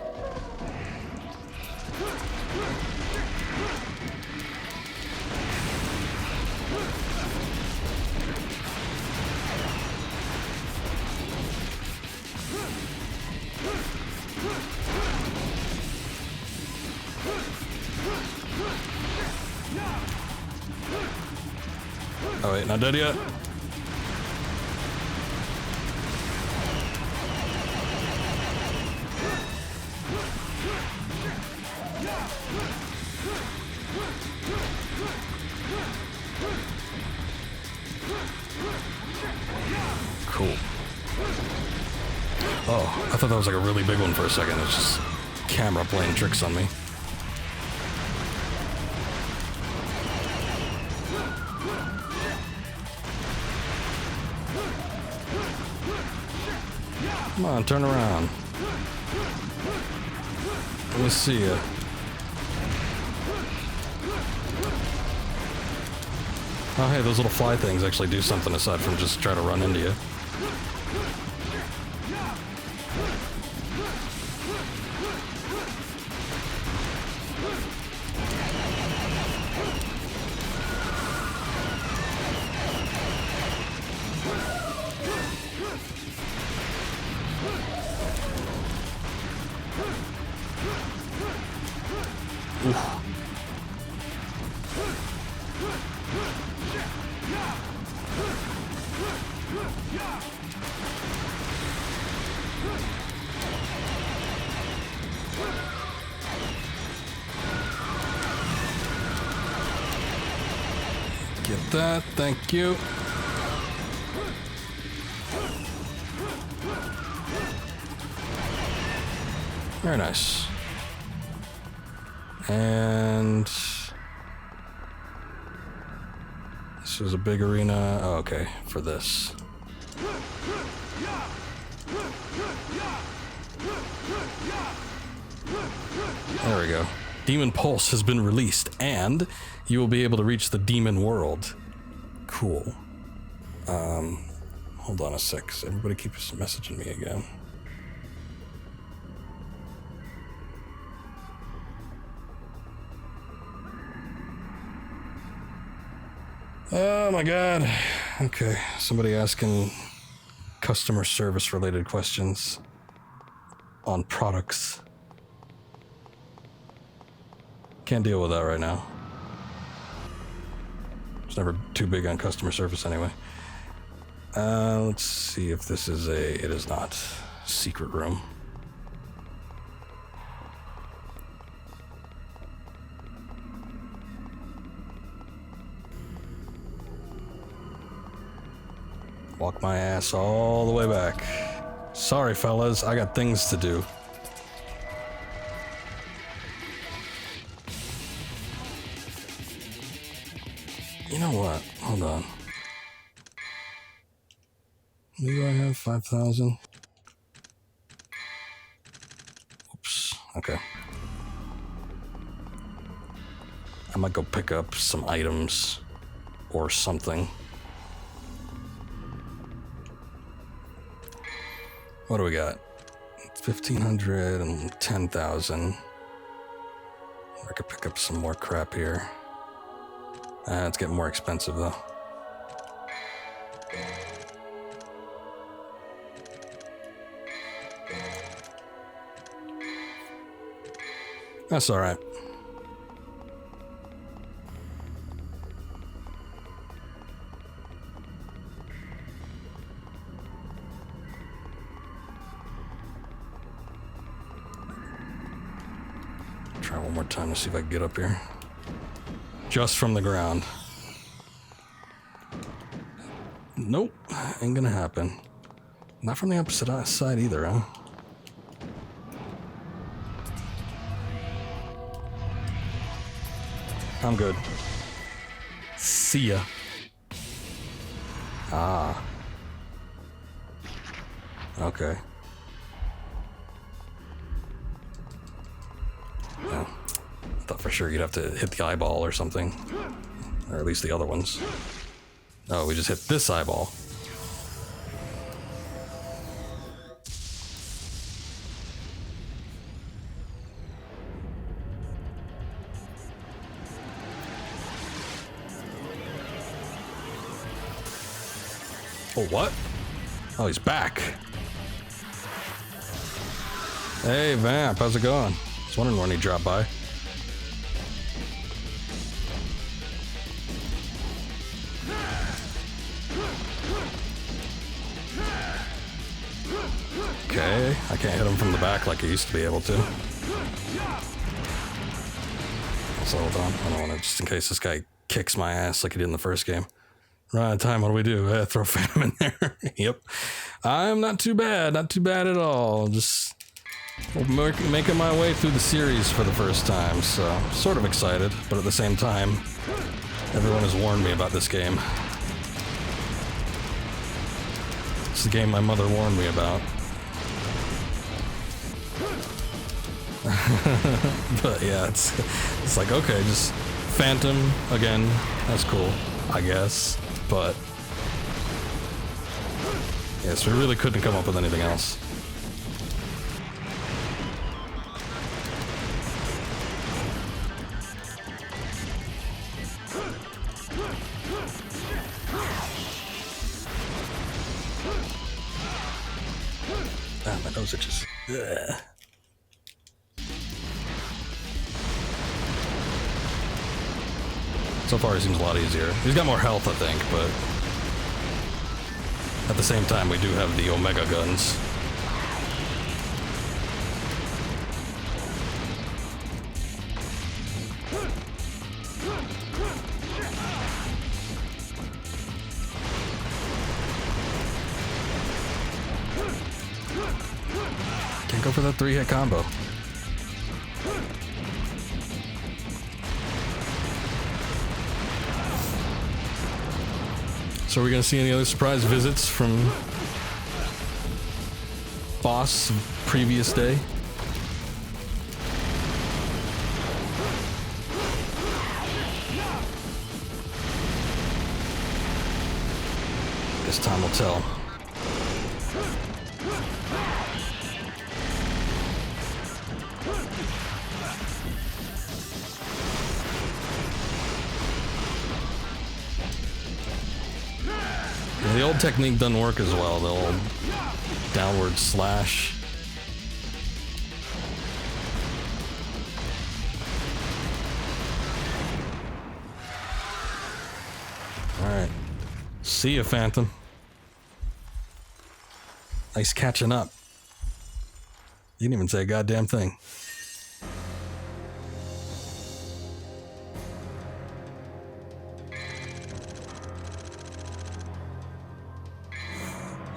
Speaker 1: Oh wait, not dead yet? Cool. Oh, I thought that was like a really big one for a second. It's just camera playing tricks on me. Come on, turn around. Let me see ya. Oh, hey, those little fly things actually do something aside from just try to run into you. Get that, thank you. Very nice. And this is a big arena. Oh, okay, for this. There we go. Demon Pulse has been released, and you will be able to reach the demon world. Cool. Hold on a sec. Everybody keeps messaging me again. Oh my god. Okay, somebody asking customer service related questions on products. Can't deal with that right now. It's never too big on customer service anyway. Let's see if this is it is not. Secret room. Walk my ass all the way back. Sorry, fellas, I got things to do. You know what? Hold on. What do I have? 5,000? Oops. Okay. I might go pick up some items or something. What do we got? 1,500 and 10,000. I could pick up some more crap here. It's getting more expensive though. That's all right. Try one more time to see if I can get up here. Just from the ground. Nope, ain't gonna happen. Not from the opposite side either, huh? I'm good. See ya. Ah. Okay. Yeah. I thought for sure you'd have to hit the eyeball or something. Or at least the other ones. Oh, we just hit this eyeball. Oh, what? Oh, he's back. Hey, Vamp, how's it going? I was wondering when he dropped by. Okay, I can't hit him from the back like I used to be able to. So hold on, I don't want to, just in case this guy kicks my ass like he did in the first game. Right on time, what do we do? Throw Phantom in there. Yep. I'm not too bad at all. Just making my way through the series for the first time, so sort of excited, but at the same time, everyone has warned me about this game. It's the game my mother warned me about. But yeah, it's like, okay, just Phantom again, that's cool, I guess, but yes, we really couldn't come up with anything else. Ah, my nose itches. Ugh. So far, he seems a lot easier. He's got more health, I think, but at the same time, we do have the Omega guns. Can't go for that 3-hit combo. So are we gonna see any other surprise visits from boss previous day? Guess time will tell. The old technique doesn't work as well, the old downward slash. Alright. See ya, Phantom. Nice catching up. You didn't even say a goddamn thing.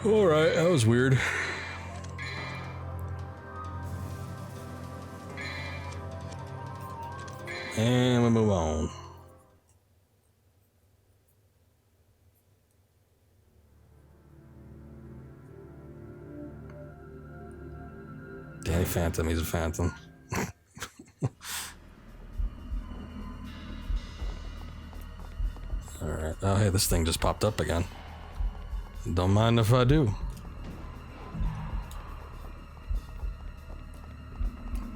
Speaker 1: Alright, that was weird. And we move on. Danny Phantom, he's a phantom. Alright, oh hey, this thing just popped up again. Don't mind if I do.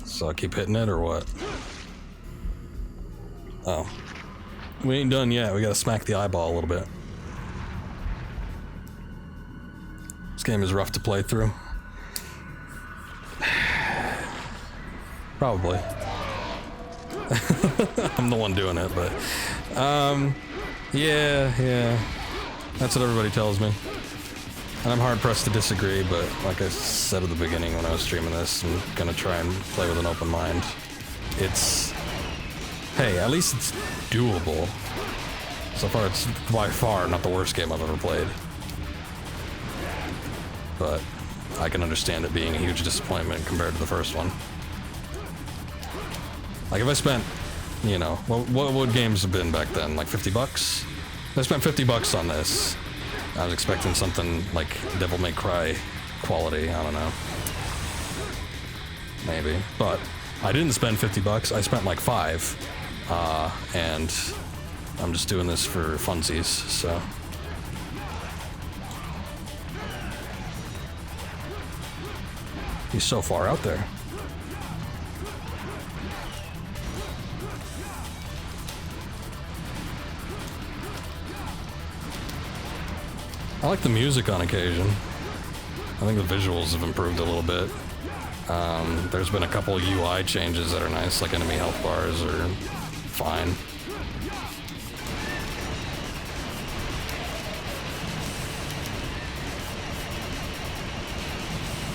Speaker 1: So I keep hitting it or what? Oh. We ain't done yet, we gotta smack the eyeball a little bit. This game is rough to play through. Probably. I'm the one doing it, but yeah, that's what everybody tells me, and I'm hard pressed to disagree. But like I said at the beginning when I was streaming this, I'm gonna try and play with an open mind. It's, hey, at least it's doable. So far, it's by far not the worst game I've ever played, but I can understand it being a huge disappointment compared to the first one. Like if I spent, you know, what would games have been back then? Like $50? If I spent $50 on this, I was expecting something like Devil May Cry quality. I don't know. Maybe. But I didn't spend $50. I spent like $5. And I'm just doing this for funsies, so. He's so far out there. I like the music on occasion. I think the visuals have improved a little bit. There's been a couple UI changes that are nice, like enemy health bars are fine.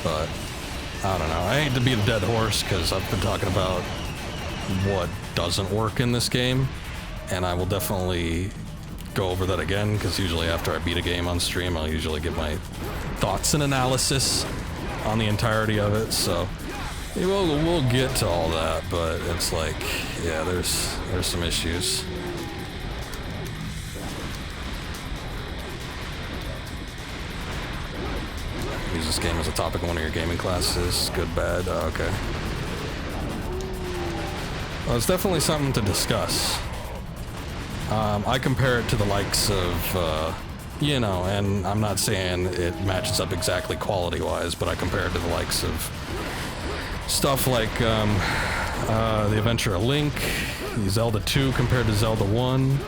Speaker 1: But, I don't know. I hate to beat a dead horse because I've been talking about what doesn't work in this game, and I will definitely go over that again, because usually after I beat a game on stream, I'll usually give my thoughts and analysis on the entirety of it, so we'll get to all that, but it's like, yeah, there's some issues. Use this game as a topic in one of your gaming classes. Good, bad, okay. Well, it's definitely something to discuss. I compare it to the likes of, you know, and I'm not saying it matches up exactly quality-wise, but I compare it to the likes of stuff like The Adventure of Link, Zelda 2 compared to Zelda 1,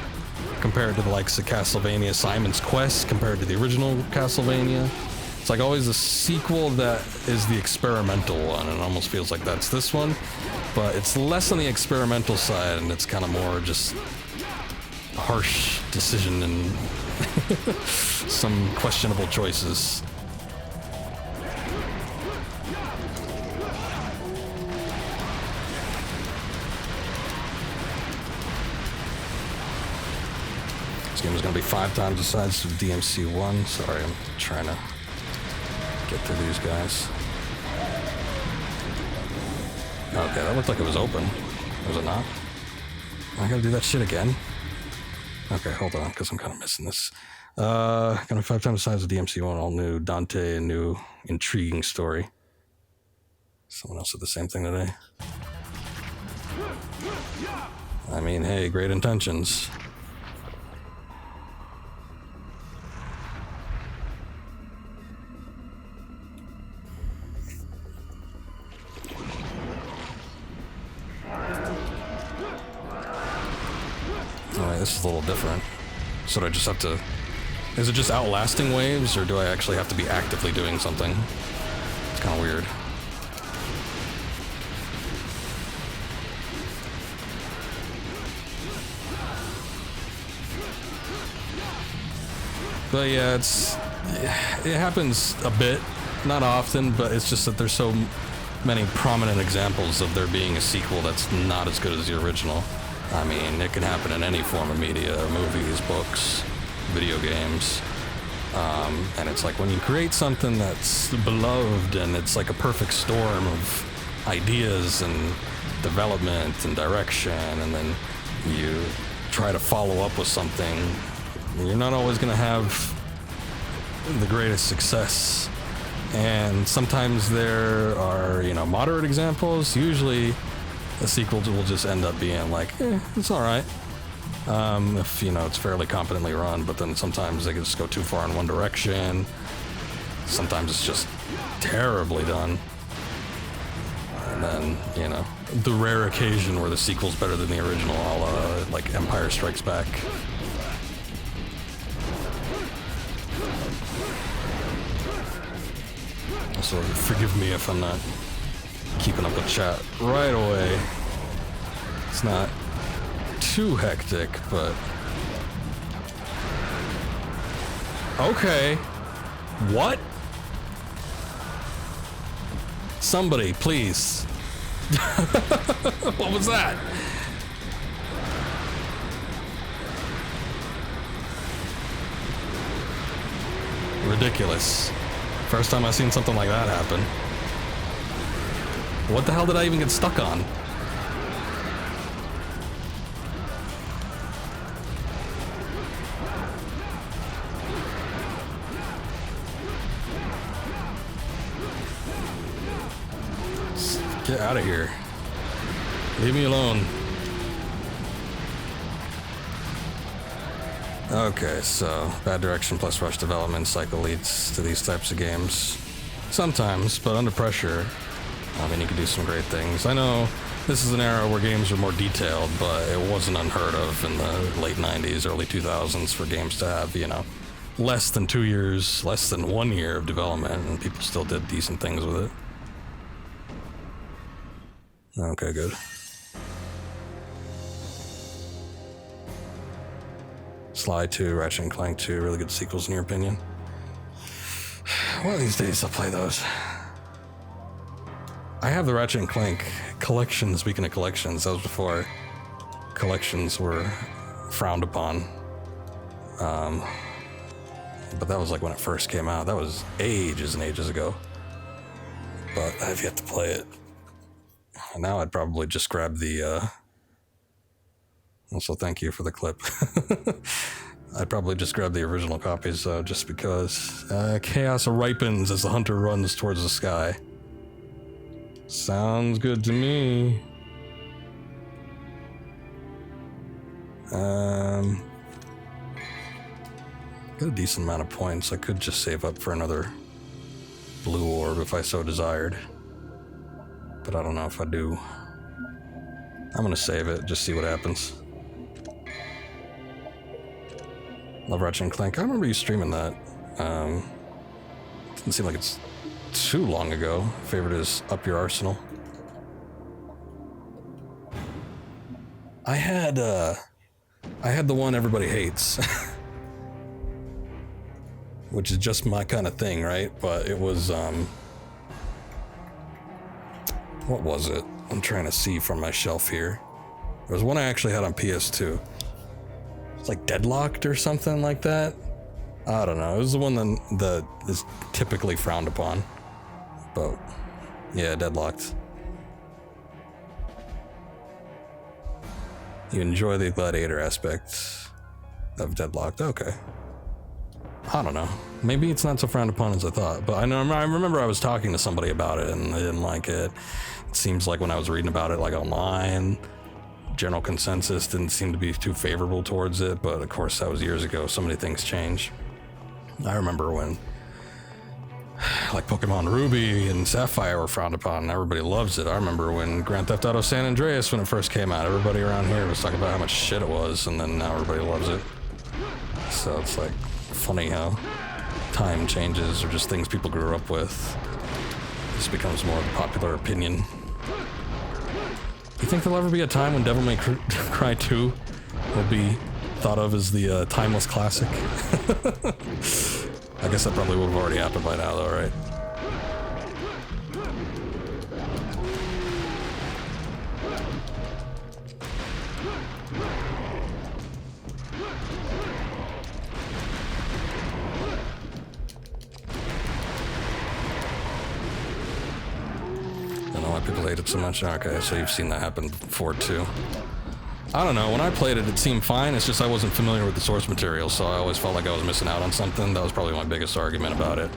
Speaker 1: compared to the likes of Castlevania Simon's Quest compared to the original Castlevania. It's like always the sequel that is the experimental one, and it almost feels like that's this one, but it's less on the experimental side, and it's kind of more just harsh decision and some questionable choices. This game is going to be 5 times the size of DMC1. Sorry, I'm trying to get through these guys. Okay, that looked like it was open. Was it not? I gotta do that shit again? Okay, hold on, because I'm kind of missing this. Gonna be 5 times the size of DMC1, all new Dante, a new intriguing story. Someone else said the same thing today. I mean, hey, great intentions. Alright, this is a little different. So I just have to Is it just outlasting waves, or do I actually have to be actively doing something? It's kind of weird. But yeah, it happens a bit, not often, but it's just that there's so many prominent examples of there being a sequel that's not as good as the original. I mean, it can happen in any form of media, movies, books, video games. And it's like when you create something that's beloved and it's like a perfect storm of ideas and development and direction, and then you try to follow up with something, you're not always going to have the greatest success. And sometimes there are, you know, moderate examples. Usually a sequel will just end up being like, it's all right. If, you know, it's fairly competently run, but then sometimes they can just go too far in one direction. Sometimes it's just terribly done. And then, you know, the rare occasion where the sequel's better than the original, a la, like Empire Strikes Back. So forgive me if I'm not keeping up with chat right away. It's not too hectic, but... Okay. What? Somebody, please. What was that? Ridiculous. First time I've seen something like that happen. What the hell did I even get stuck on? Get out of here. Leave me alone. Okay, so bad direction plus rush development cycle leads to these types of games. Sometimes, but under pressure, I mean, you can do some great things. I know this is an era where games are more detailed, but it wasn't unheard of in the late 90s, early 2000s for games to have, you know, less than 2 years, less than 1 year of development, and people still did decent things with it. Okay, good. Sly 2, Ratchet & Clank 2, really good sequels in your opinion? One of these days I'll play those. I have the Ratchet & Clank collection. Speaking of collections, that was before collections were frowned upon. But that was like when it first came out. That was ages and ages ago. But I've yet to play it. Now I'd probably just grab the... Also, thank you for the clip. I'd probably just grab the original copies, just because chaos ripens as the hunter runs towards the sky. Sounds good to me. Got a decent amount of points. I could just save up for another blue orb if I so desired. But I don't know if I do. I'm gonna save it, just see what happens. Love Ratchet & Clank. I remember you streaming that. Doesn't seem like it's too long ago. Favorite is Up Your Arsenal. I had the one everybody hates. Which is just my kind of thing, right? But it was, what was it? I'm trying to see from my shelf here. There was one I actually had on PS2. It's like Deadlocked or something like that. I don't know. It was the one that is typically frowned upon. But yeah, Deadlocked. You enjoy the gladiator aspect of Deadlocked. Okay. I don't know. Maybe it's not so frowned upon as I thought. But I remember I was talking to somebody about it and they didn't like it. It seems like when I was reading about it like online, general consensus didn't seem to be too favorable towards it, but of course that was years ago. So many things change. I remember when like Pokemon Ruby and Sapphire were frowned upon and everybody loves it. I remember when Grand Theft Auto San Andreas, when it first came out, everybody around here was talking about how much shit it was, and then now everybody loves it. So it's like, funny how time changes, or just things people grew up with. This becomes more of a popular opinion. You think there'll ever be a time when Devil May Cry 2 will be thought of as the timeless classic? I guess that probably would have already happened by now, though, right? People hate it so much. Okay, so you've seen that happen before too. I don't know, when I played it, it seemed fine. It's just I wasn't familiar with the source material, so I always felt like I was missing out on something. That was probably my biggest argument about it.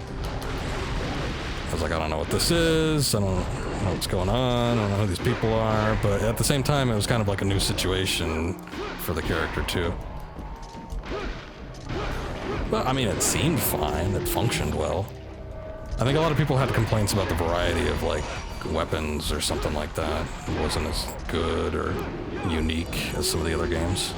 Speaker 1: I was like, I don't know what this is, I don't know what's going on, I don't know who these people are, but at the same time, it was kind of like a new situation for the character too. But I mean, it seemed fine, it functioned well. I think a lot of people had complaints about the variety of like weapons or something like that. It wasn't as good or unique as some of the other games.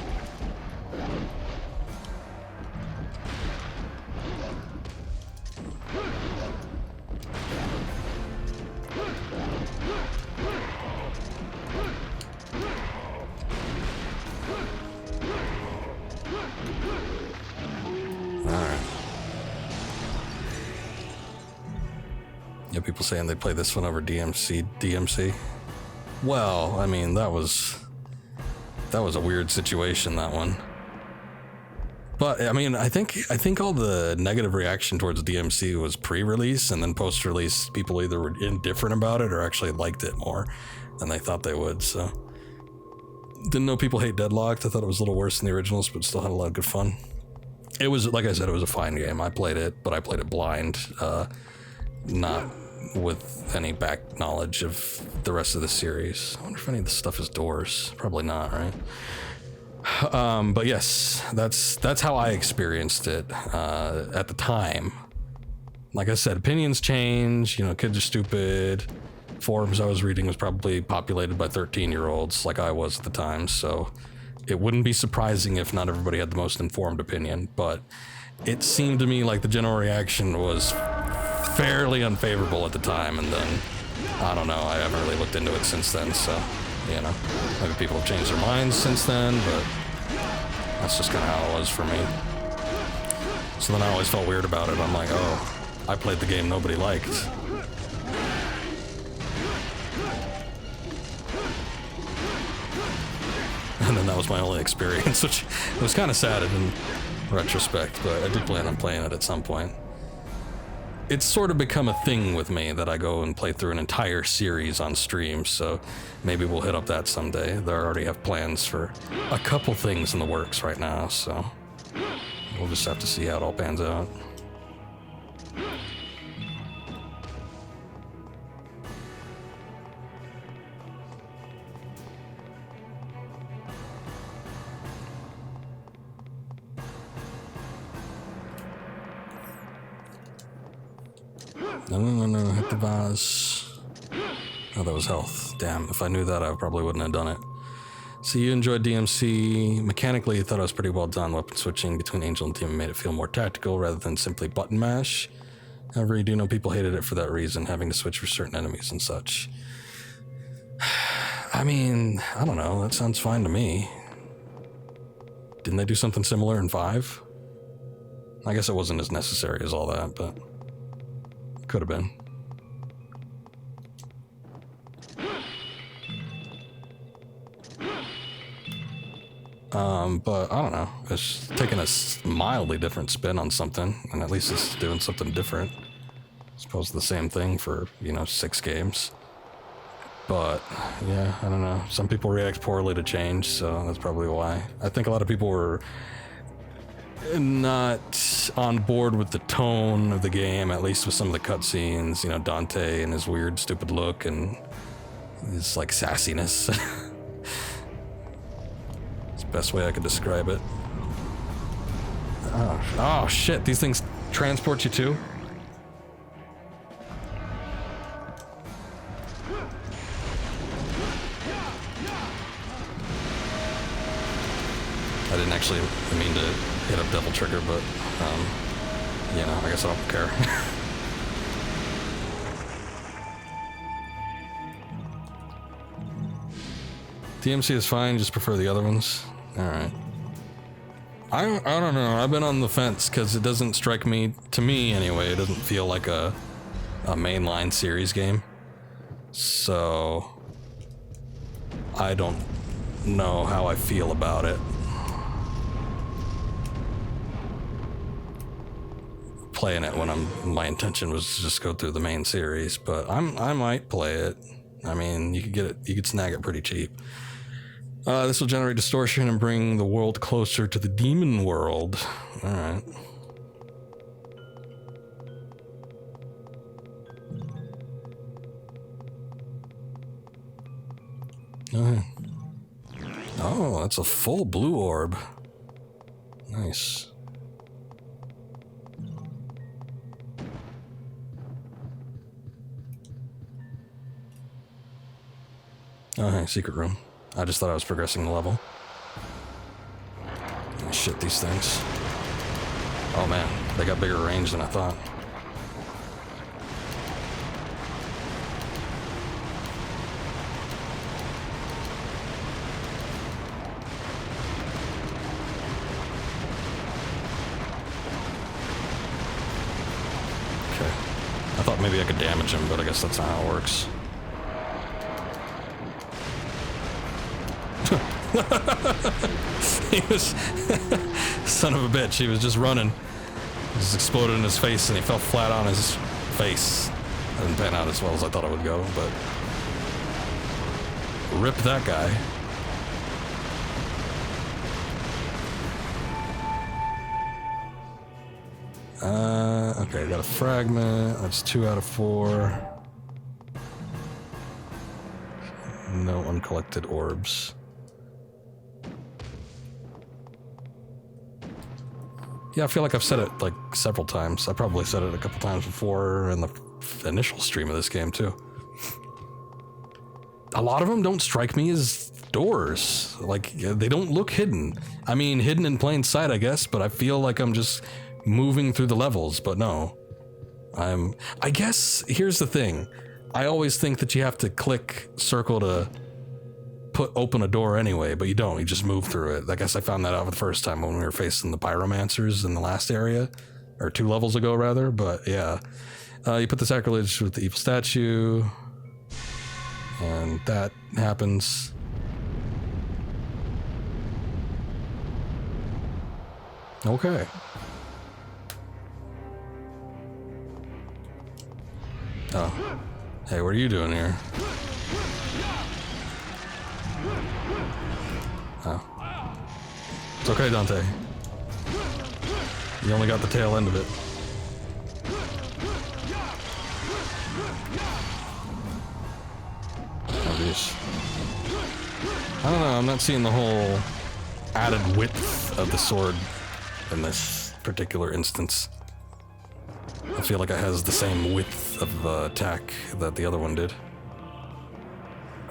Speaker 1: People saying they play this one over DMC. Well, I mean, that was a weird situation, that one. But I mean, I think all the negative reaction towards DMC was pre-release, and then post-release people either were indifferent about it or actually liked it more than they thought they would. So didn't know people hate Deadlocked. I thought it was a little worse than the originals, but still had a lot of good fun. It was, like I said, it was a fine game. I played it, but I played it blind, not with any back knowledge of the rest of the series. I wonder if any of this stuff is doors. Probably not, right? But yes, that's how I experienced it at the time. Like I said, opinions change, you know, kids are stupid. Forums I was reading was probably populated by 13-year-olds like I was at the time, so it wouldn't be surprising if not everybody had the most informed opinion, but it seemed to me like the general reaction was fairly unfavorable at the time, and then, I don't know, I haven't really looked into it since then, so, you know, maybe people have changed their minds since then, but that's just kind of how it was for me. So then I always felt weird about it. I'm like, oh, I played the game nobody liked. And then that was my only experience, which was kind of sad in retrospect, but I do plan on playing it at some point. It's sort of become a thing with me that I go and play through an entire series on stream, so maybe we'll hit up that someday. I already have plans for a couple things in the works right now, so we'll just have to see how it all pans out. No, hit the vase. Oh, that was health. Damn, if I knew that, I probably wouldn't have done it. So you enjoyed DMC. Mechanically, you thought it was pretty well done. Weapon switching between Angel and Demon made it feel more tactical rather than simply button mash. However, you do know people hated it for that reason, having to switch for certain enemies and such. I mean, I don't know. That sounds fine to me. Didn't they do something similar in 5? I guess it wasn't as necessary as all that, but could have been. But I don't know. It's taking a mildly different spin on something, and at least it's doing something different. I suppose the same thing for, 6 games. But, yeah, I don't know. Some people react poorly to change, so that's probably why. I think a lot of people were not on board with the tone of the game, at least with some of the cutscenes. Dante and his weird, stupid look and his, sassiness. It's the best way I could describe it. Oh, shit, these things transport you too? I didn't actually mean to hit a devil trigger, but, you know, I guess I don't care. DMC is fine, just prefer the other ones. Alright. I don't know, I've been on the fence, because it doesn't strike me, to me anyway, it doesn't feel like a mainline series game. So I don't know how I feel about it. Playing it when my intention was to just go through the main series, but I might play it. I mean, you could snag it pretty cheap. This will generate distortion and bring the world closer to the demon world. All right. Oh, that's a full blue orb. Nice. Okay, secret room. I just thought I was progressing the level. Oh, shit, these things. Oh man, they got bigger range than I thought. I thought maybe I could damage him, but I guess that's not how it works. He was... son of a bitch, he was just running. It just exploded in his face and he fell flat on his face. It didn't pan out as well as I thought it would go, but... rip that guy. Okay, got a fragment. That's 2 out of 4. No uncollected orbs. Yeah, I feel like I've said it like several times. I probably said it a couple times before in the initial stream of this game too. A lot of them don't strike me as doors. Like, they don't look hidden. I mean, hidden in plain sight, I guess, but I feel like I'm just moving through the levels, but no. I guess, here's the thing. I always think that you have to click circle to open a door anyway, but you don't, you just move through it. I guess I found that out for the first time when we were facing the pyromancers in the last area, or 2 levels ago rather, but yeah. You put the sacrilege with the evil statue, and that happens. Okay. Oh. Hey, what are you doing here? Oh. It's okay, Dante. You only got the tail end of it. Oh, geez. I don't know, I'm not seeing the whole added width of the sword in this particular instance. I feel like it has the same width of attack that the other one did.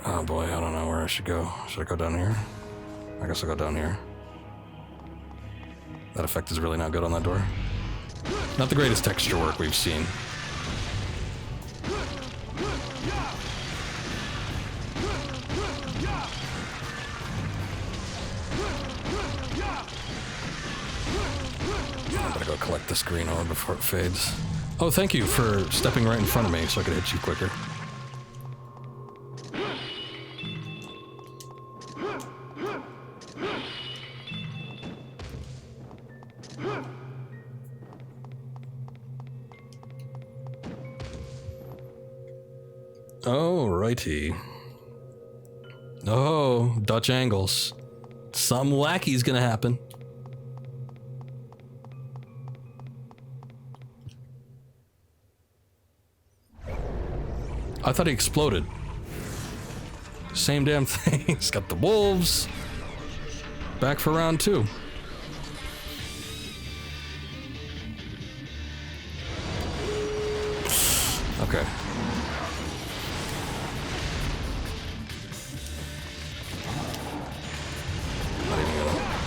Speaker 1: Oh boy, I don't know where I should go. Should I go down here? I guess I'll go down here. That effect is really not good on that door. Not the greatest texture work we've seen. I'm gonna go collect this green orb before it fades. Oh, thank you for stepping right in front of me so I could hit you quicker. Oh, righty. Oh, Dutch angles. Some wacky's gonna happen. I thought he exploded. Same damn thing. He's got the wolves. Back for round 2. Okay.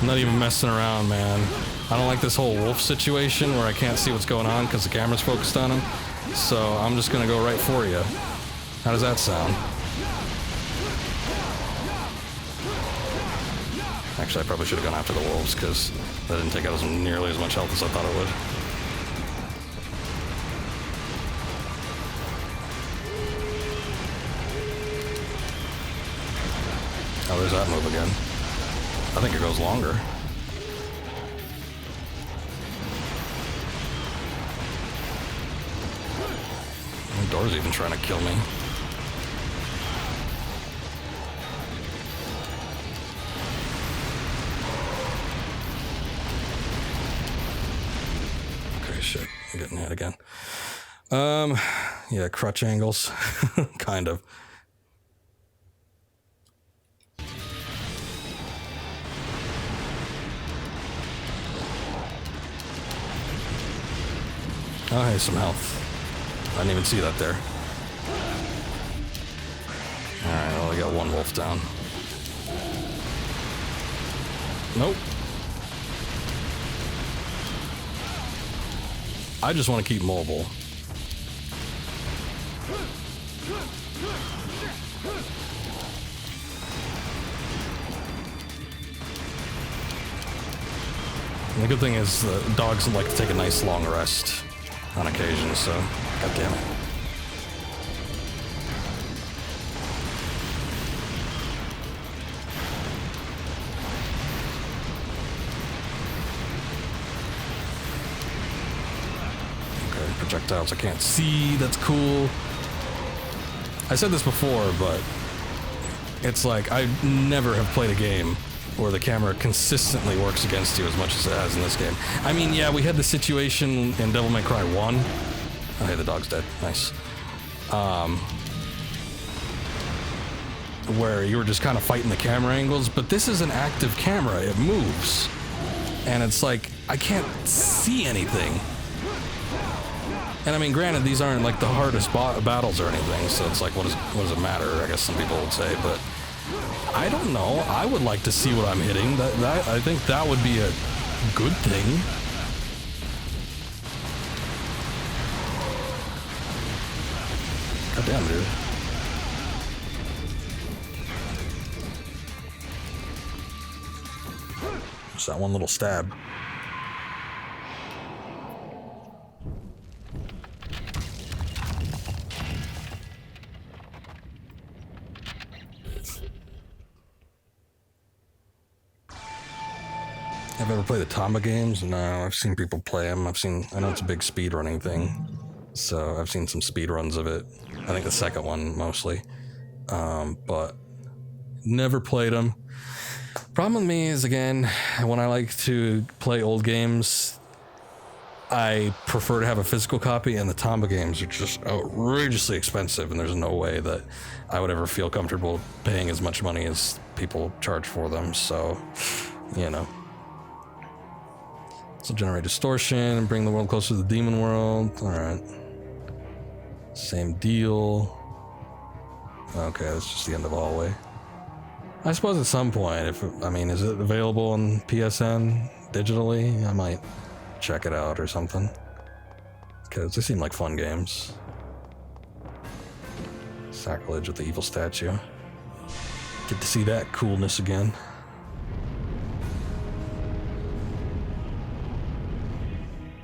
Speaker 1: I'm not even messing around, man. I don't like this whole wolf situation where I can't see what's going on because the camera's focused on him. So I'm just gonna go right for you. How does that sound? Actually, I probably should have gone after the wolves because that didn't take out nearly as much health as I thought it would. Oh, there's that move again. I think it goes longer. The door's even trying to kill me. Okay, shit. I'm getting hit again. Yeah, crutch angles. Kind of. Oh, hey, some health. I didn't even see that there. Alright, well, I got one wolf down. Nope. I just want to keep mobile. And the good thing is the dogs like to take a nice long rest on occasion, so god damn it. Okay, projectiles I can't see, that's cool. I said this before, but it's like I never have played a game where the camera consistently works against you as much as it has in this game. I mean, yeah, we had the situation in Devil May Cry 1. Oh, hey, the dog's dead. Nice. Where you were just kind of fighting the camera angles, but this is an active camera. It moves. And it's like, I can't see anything. And I mean, granted, these aren't like the hardest battles or anything, so it's like, what does it matter? I guess some people would say, but I don't know. I would like to see what I'm hitting. That I think that would be a good thing. God damn, dude. Just that one little stab. I've ever played the Tamba games? No, I've seen people play them. I know it's a big speedrunning thing, so I've seen some speedruns of it. I think the second one mostly, but never played them. Problem with me is, again, when I like to play old games, I prefer to have a physical copy, and the Tamba games are just outrageously expensive, and there's no way that I would ever feel comfortable paying as much money as people charge for them, so, you know. So generate distortion and bring the world closer to the demon world. Alright. Same deal. Okay, that's just the end of the hallway. I suppose at some point, is it available on PSN digitally? I might check it out or something. Because they seem like fun games. Sacrilege with the evil statue. Get to see that coolness again.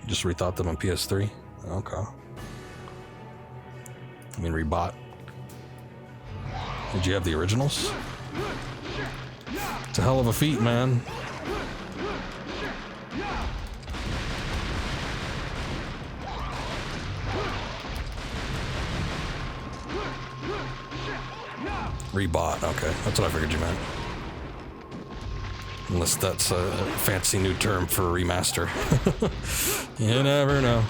Speaker 1: Just rethought them on PS3? Okay. I mean, rebought. Did you have the originals? It's a hell of a feat, man. Rebought, okay. That's what I figured you meant. Unless that's a fancy new term for remaster. You never know.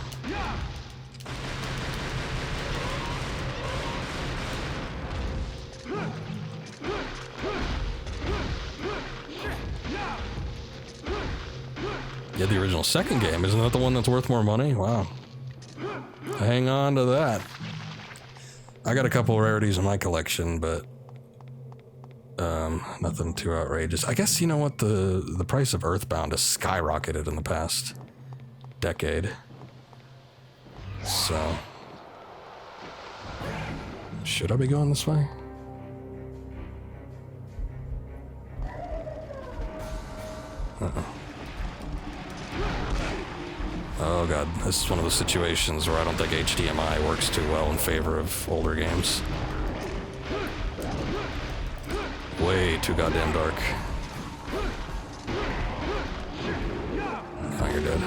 Speaker 1: Yeah, the original second game, isn't that the one that's worth more money? Wow. Hang on to that. I got a couple rarities in my collection, but Nothing too outrageous. I guess, you know what, the price of Earthbound has skyrocketed in the past decade. So, should I be going this way? Oh god, this is one of those situations where I don't think HDMI works too well in favor of older games. Way too goddamn dark. Oh, you're dead.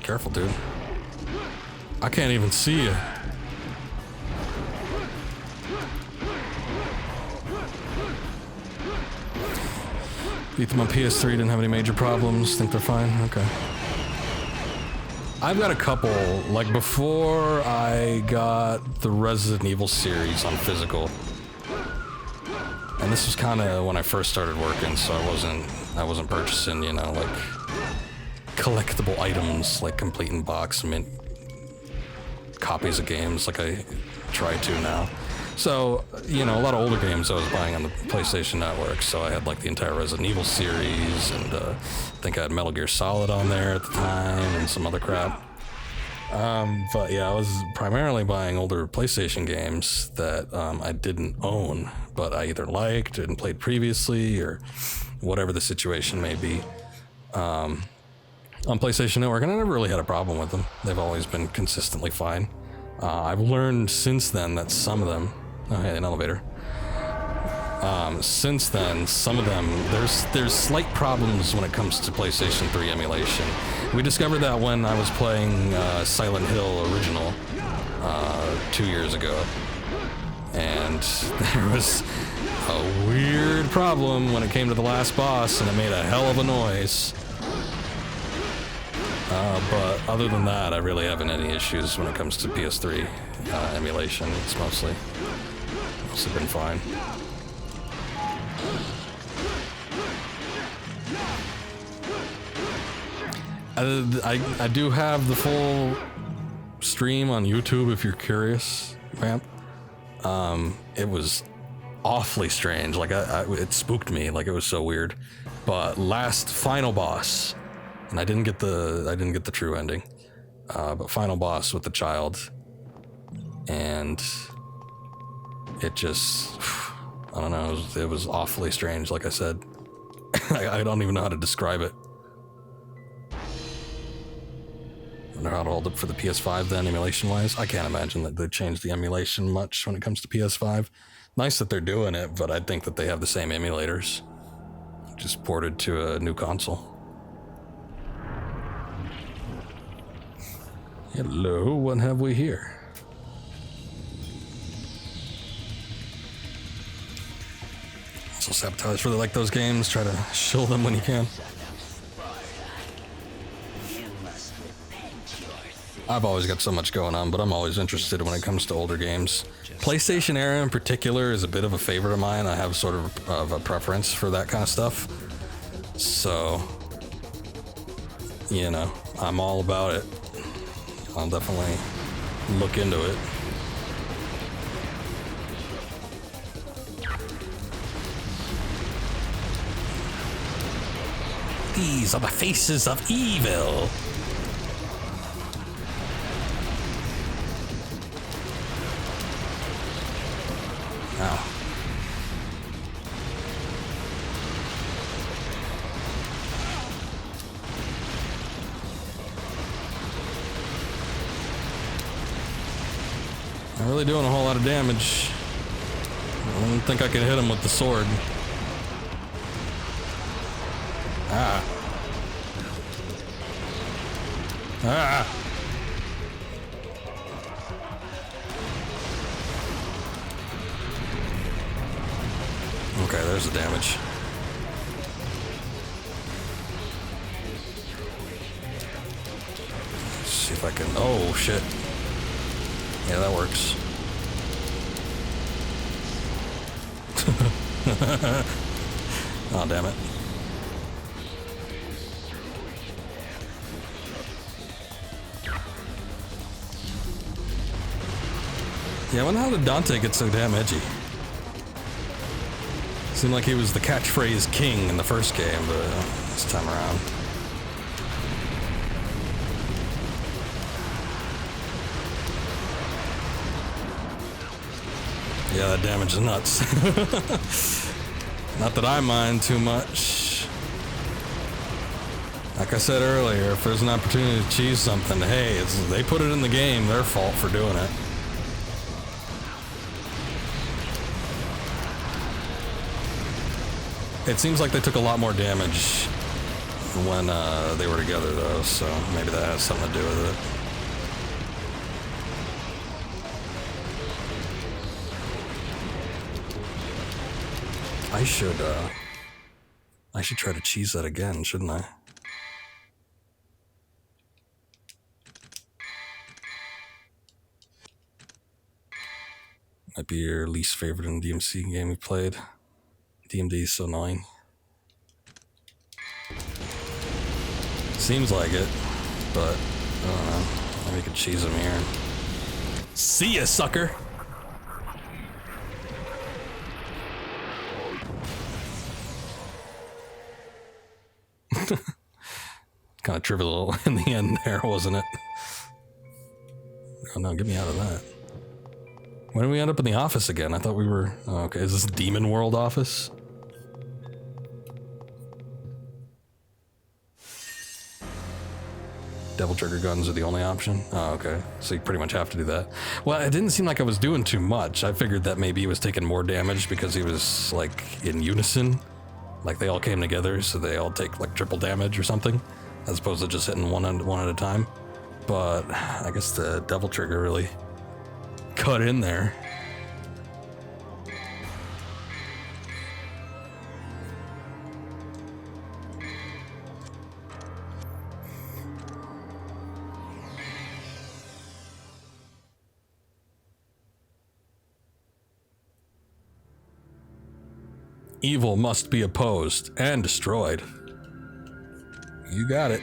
Speaker 1: Careful, dude. I can't even see you. Beat them on PS3, didn't have any major problems. Think they're fine? Okay. I've got a couple, like before I got the Resident Evil series on physical. And this was kind of when I first started working, so I wasn't purchasing, you know, like collectible items like complete in box, mint copies of games like I try to now. So, you know, a lot of older games I was buying on the PlayStation Network, so I had like the entire Resident Evil series, and I think I had Metal Gear Solid on there at the time, and some other crap. But yeah, I was primarily buying older PlayStation games that I didn't own, but I either liked and played previously, or whatever the situation may be. On PlayStation Network, and I never really had a problem with them. They've always been consistently fine. I've learned since then that some of them... Oh, hey, an elevator. Since then, some of them... There's slight problems when it comes to PlayStation 3 emulation. We discovered that when I was playing Silent Hill Original 2 years ago. And there was a weird problem when it came to the last boss, and it made a hell of a noise. But other than that, I really haven't any issues when it comes to PS3 emulation. It's mostly been fine. I do have the full stream on YouTube if you're curious, Vamp. It was awfully strange. Like it spooked me. Like it was so weird. But last final boss. And I didn't get the true ending, but final boss with the child, and it just, I don't know, it was awfully strange. Like I said, I don't even know how to describe it. I don't know how to hold it for the PS5 then, emulation-wise. I can't imagine that they changed the emulation much when it comes to PS5. Nice that they're doing it, but I think that they have the same emulators, just ported to a new console. Hello, what have we here? So Sabotage really like those games. Try to shill them when you can. I've always got so much going on, but I'm always interested when it comes to older games. PlayStation era in particular is a bit of a favorite of mine. I have sort of a preference for that kind of stuff. So, you know, I'm all about it. I'll definitely look into it. These are the faces of evil. Ow. Not really doing a whole lot of damage. I don't think I can hit him with the sword. Ah. Ah. Okay, there's the damage. see if I can... Oh, shit. Yeah, that works. Oh, damn it. Yeah, I wonder how did Dante get so damn edgy? Seemed like he was the catchphrase king in the first game, but this time around. Yeah, that damage is nuts. Not that I mind too much. Like I said earlier, if there's an opportunity to cheese something, hey, they put it in the game, their fault for doing it. It seems like they took a lot more damage when they were together, though, so maybe that has something to do with it. I should try to cheese that again, shouldn't I? Might be your least favorite in DMC game we played. DMD is so annoying. Seems like it, but I don't know. Maybe we could cheese him here. See ya, sucker! Kind of trivial in the end there, wasn't it? Oh no, get me out of that. When did we end up in the office again? I thought we were... Oh, okay, is this Demon World office? Devil trigger guns are the only option? Oh, okay. So you pretty much have to do that. Well, it didn't seem like I was doing too much. I figured that maybe he was taking more damage because he was, like, in unison. Like, they all came together, so they all take, like, triple damage or something, as opposed to just hitting one at a time. But I guess the devil trigger really cut in there. Evil must be opposed and destroyed. You got it.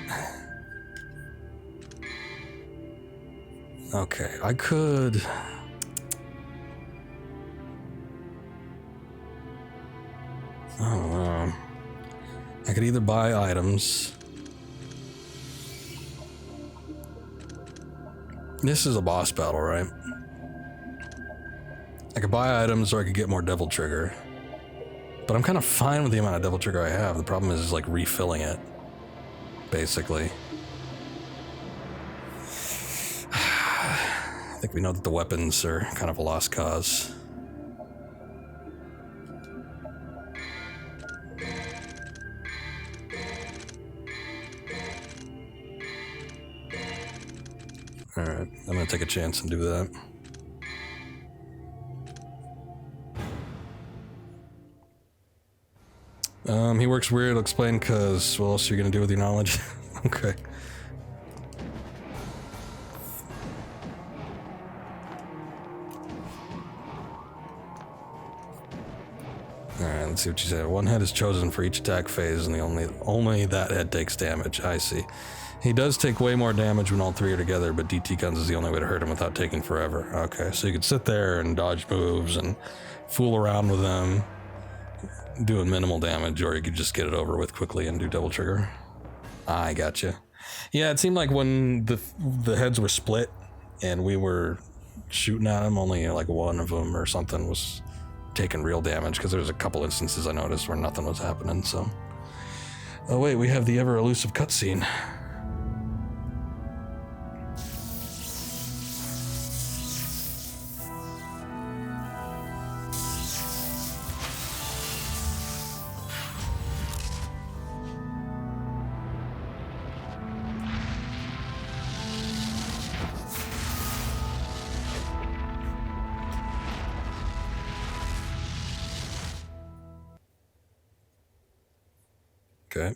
Speaker 1: Okay, I could... I don't know. I could either buy items. This is a boss battle, right? I could buy items or I could get more devil trigger. But I'm kind of fine with the amount of devil trigger I have. The problem is like refilling it, basically. I think we know that the weapons are kind of a lost cause. Alright, I'm gonna take a chance and do that. He works weird, I'll explain, cause what else are you gonna do with your knowledge? Okay. Alright, let's see what you said. One head is chosen for each attack phase, and only that head takes damage. I see. He does take way more damage when all three are together, but DT guns is the only way to hurt him without taking forever. Okay, so you could sit there and dodge moves and fool around with them, doing minimal damage, or you could just get it over with quickly and do double trigger. I gotcha. Yeah, it seemed like when the heads were split and we were shooting at them, only like one of them or something was taking real damage, because there was a couple instances I noticed where nothing was happening, so... Oh wait, we have the ever elusive cutscene. Okay.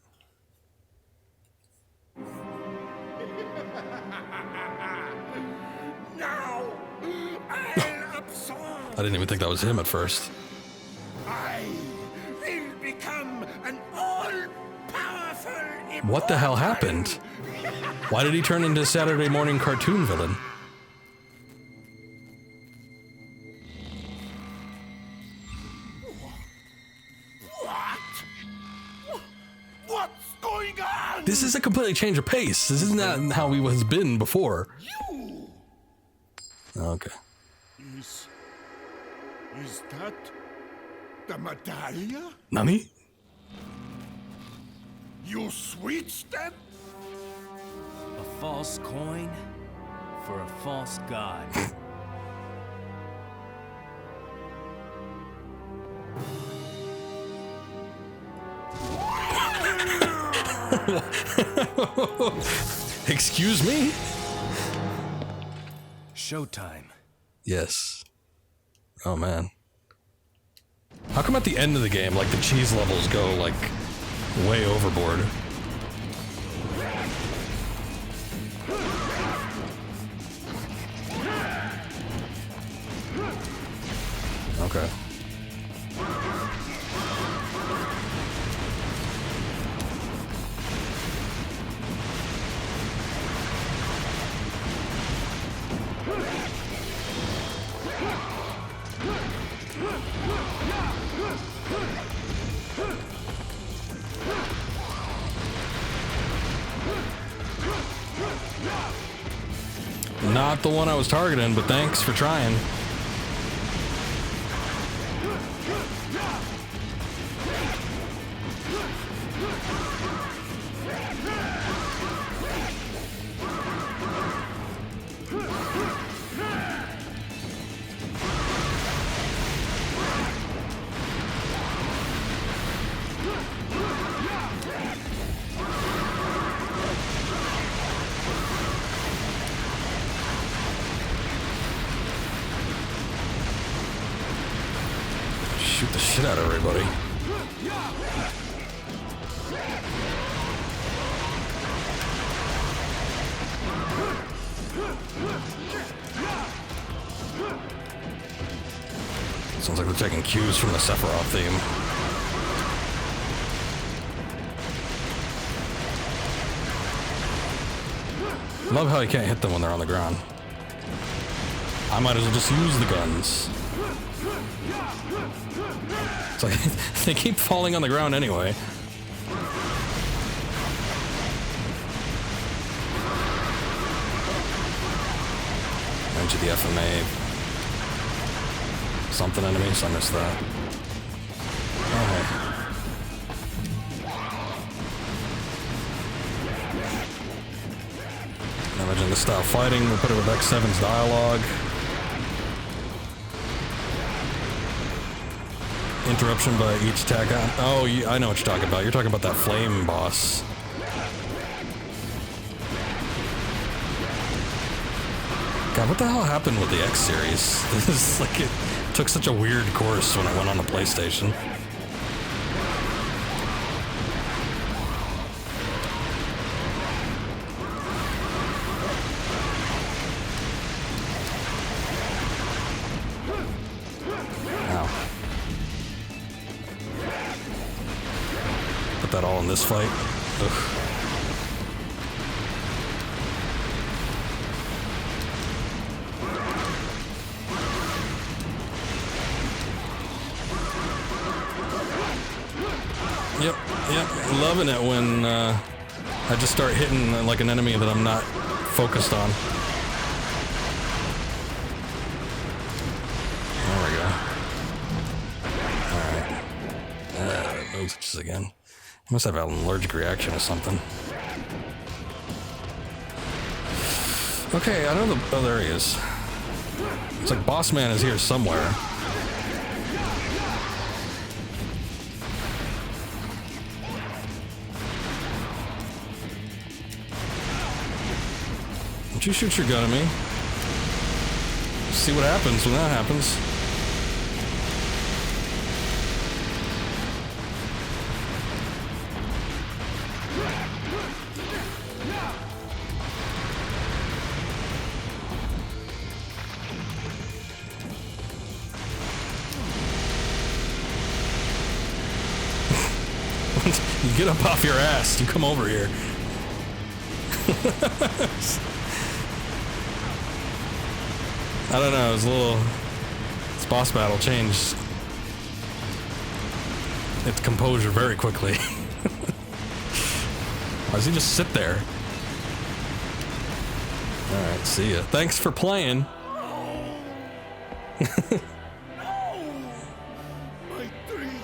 Speaker 1: I didn't even think that was him at first.
Speaker 5: I will become an all-powerful immortal.
Speaker 1: What the hell happened? Why did he turn into a Saturday morning cartoon villain?
Speaker 5: What? What's going on?
Speaker 1: This is a completely change of pace. This is not how he has been before.
Speaker 5: You!
Speaker 1: Okay.
Speaker 5: Is that the medallion?
Speaker 1: Nani?
Speaker 5: You switched them?
Speaker 2: A false coin for a false god.
Speaker 1: Excuse me?
Speaker 2: Showtime.
Speaker 1: Yes. Oh man. How come at the end of the game, like, the cheese levels go, like, way overboard? Okay. Not the one I was targeting, but thanks for trying. Shoot the shit out of everybody. Sounds like they're taking cues from the Sephiroth theme. Love how you can't hit them when they're on the ground. I might as well just use the guns. It's like, they keep falling on the ground anyway. Into the FMA. Something enemies, I missed that. Alright. Imagine this style fighting, we'll put it with X7's dialogue. Interruption by each attack. Oh, I know what you're talking about. You're talking about that flame boss. God, what the hell happened with the X series? This is like, it took such a weird course when I went on the PlayStation. That all in this fight. Ugh. Yep, loving it when I just start hitting like an enemy that I'm not focused on. There we go. Alright. Moves again. I must have an allergic reaction or something. Okay, I know the... Oh, there he is. It's like Boss Man is here somewhere. Don't you shoot your gun at me. See what happens when that happens. You get up off your ass. You come over here. I don't know. It was a little. This boss battle changed its composure very quickly. Why does he just sit there? Alright, see ya. Thanks for playing.
Speaker 5: My dream.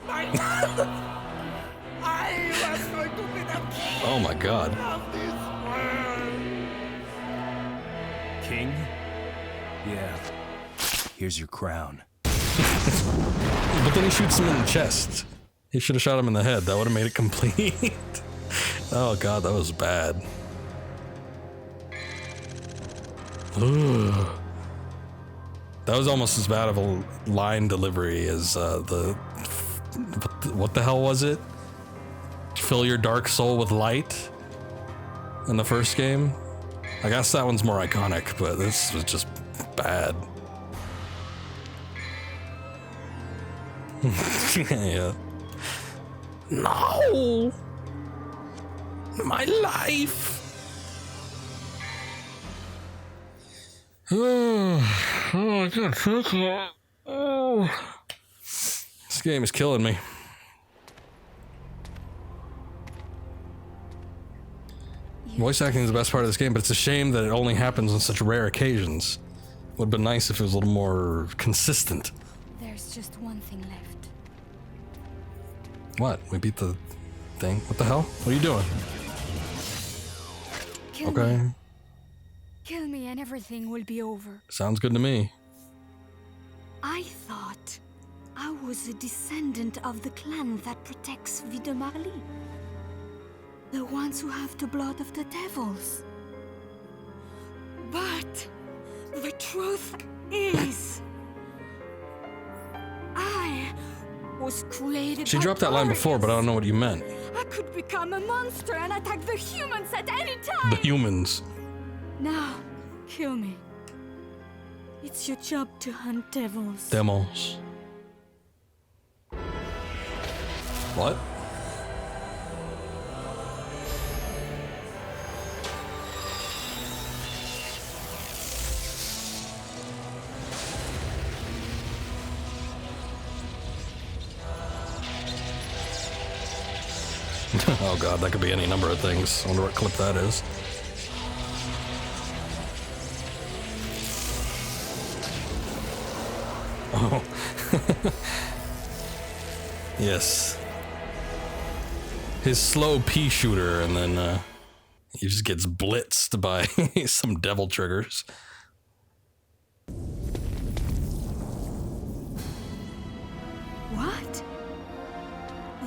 Speaker 5: My love. I was going to be the king
Speaker 1: Oh my god.
Speaker 5: of this world.
Speaker 2: King? Yeah. Here's your crown.
Speaker 1: But then he shoots him in the chest. He should have shot him in the head. That would have made it complete. Oh god, that was bad. Ugh. That was almost as bad of a line delivery as what the hell was it? Fill your dark soul with light in the first game. I guess that one's more iconic, but this was just bad. Yeah. No! My life! Oh, I can't take it. Oh. This game is killing me. Voice acting is the best part of this game, but it's a shame that it only happens on such rare occasions. Would have been nice if it was a little more consistent.
Speaker 3: There's just one thing left.
Speaker 1: What? We beat the thing? What the hell? What are you doing?
Speaker 3: Kill
Speaker 1: Okay.
Speaker 3: me. Kill me and everything will be over.
Speaker 1: Sounds good to me.
Speaker 3: I thought I was a descendant of the clan that protects Videmarli. The ones who have the blood of the devils. But the truth is, I was created.
Speaker 1: She
Speaker 3: by
Speaker 1: dropped that line before, but I don't know what you meant.
Speaker 3: I could become a monster and attack the humans at any time.
Speaker 1: The humans.
Speaker 3: Now, kill me. It's your job to hunt devils.
Speaker 1: Demos. What? Oh god, that could be any number of things. I wonder what clip that is. Oh. Yes. His slow pea shooter, and then he just gets blitzed by some devil triggers.
Speaker 3: What?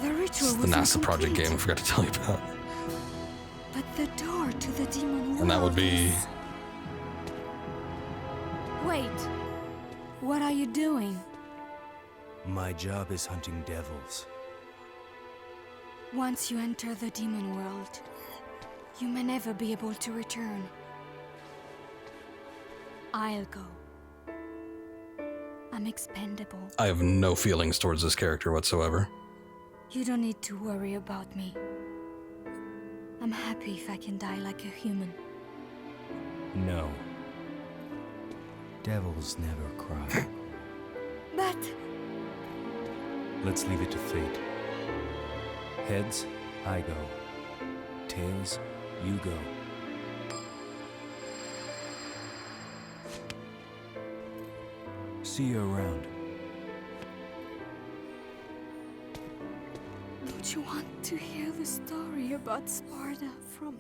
Speaker 3: The ritual
Speaker 1: It's the
Speaker 3: was
Speaker 1: NASA project
Speaker 3: incomplete.
Speaker 1: game I forgot to tell you about.
Speaker 3: But the door to the demon world.
Speaker 1: And that would be...
Speaker 3: is- Wait. What are you doing?
Speaker 2: My job is hunting devils.
Speaker 3: Once you enter the demon world, you may never be able to return. I'll go. I'm expendable.
Speaker 1: I have no feelings towards this character whatsoever.
Speaker 3: You don't need to worry about me. I'm happy if I can die like a human.
Speaker 2: No. Devils never cry.
Speaker 3: But
Speaker 2: Let's leave it to fate. Heads, I go. Tails, you go. See you around.
Speaker 3: don't you want to hear the story about Sparta from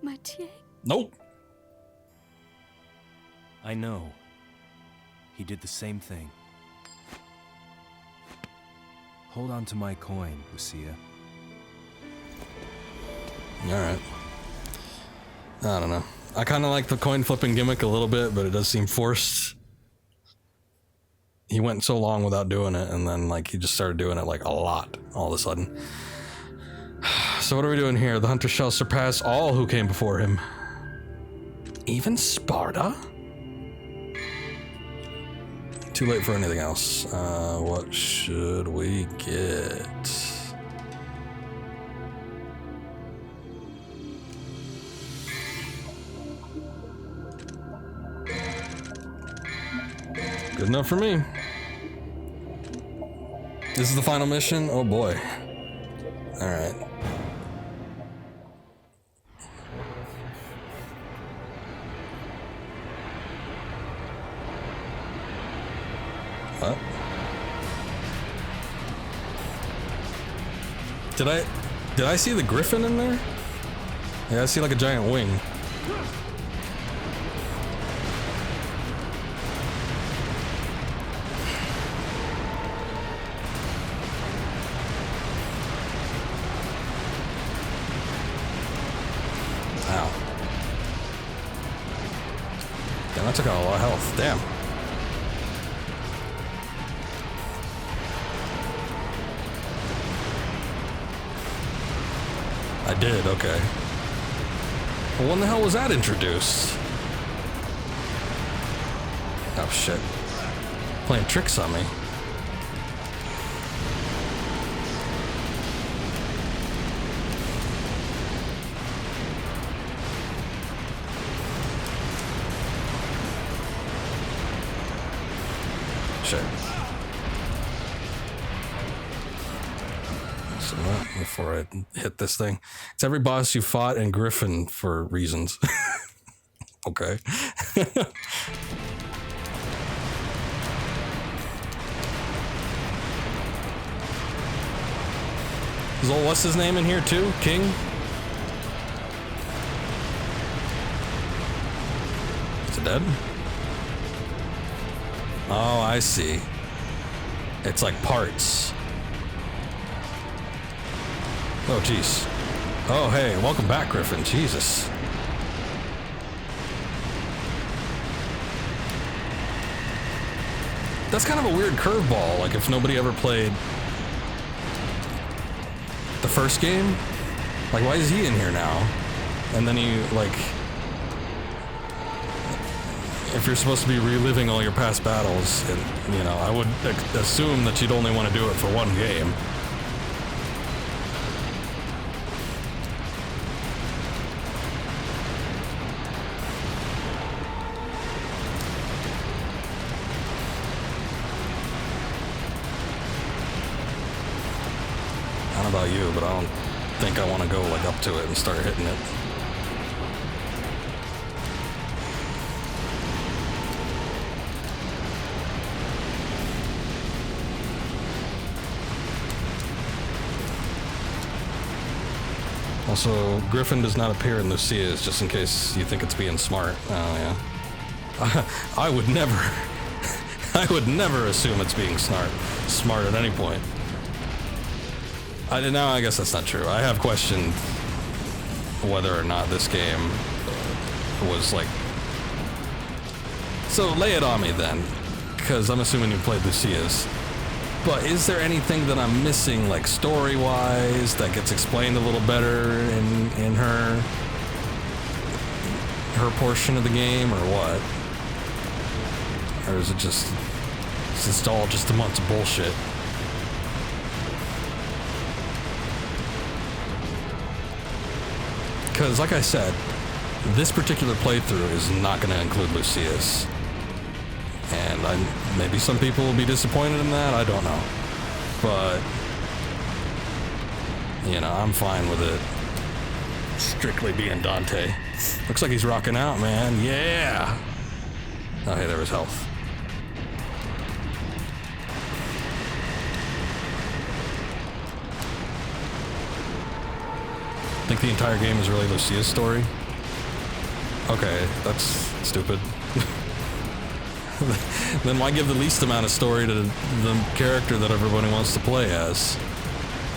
Speaker 3: Mathieu?
Speaker 1: Nope.
Speaker 2: I know. He did the same thing. Hold on to my coin, Lucia.
Speaker 1: Alright. I don't know. I kind of like the coin flipping gimmick a little bit, but it does seem forced. He went so long without doing it, and then like he just started doing it like a lot all of a sudden. So what are we doing here? The hunter shall surpass all who came before him. Even Sparta? Too late for anything else. What should we get? Good enough for me. This is the final mission? Oh boy. Alright. What? Did I see the griffin in there? Yeah, I see like a giant wing. Wow. Damn, that took out a lot of health. Damn. I did, okay. Well, when the hell was that introduced? Oh shit. Playing tricks on me. Shit. So before I hit this thing. It's every boss you fought in Griffin for reasons. Okay. Is old what's his name in here too? King? Is it dead? Oh, I see. It's like parts. Oh, jeez. Oh, hey, welcome back, Griffin. Jesus. That's kind of a weird curveball, like if nobody ever played the first game. Like, why is he in here now? And then he, like... If you're supposed to be reliving all your past battles, and, you know, I would assume that you'd only want to do it for one game. I don't know about you, but I don't think I want to go, like, up to it and start hitting it. Also, Griffin does not appear in Lucia's, just in case you think it's being smart. Oh, yeah. I would never assume it's being smart at any point. I guess that's not true. I have questioned whether or not this game was like... So, lay it on me then, because I'm assuming you played Lucia's. But is there anything that I'm missing, like story-wise, that gets explained a little better in her portion of the game, or what? Or is it all just a bunch of bullshit? Because, like I said, this particular playthrough is not going to include Lucia's. And maybe some people will be disappointed in that, I don't know. But, you know, I'm fine with it strictly being Dante. Looks like he's rocking out, man. Yeah! Oh, hey, there was health. Think the entire game is really Lucia's story? Okay, that's stupid. Then why give the least amount of story to the character that everybody wants to play as?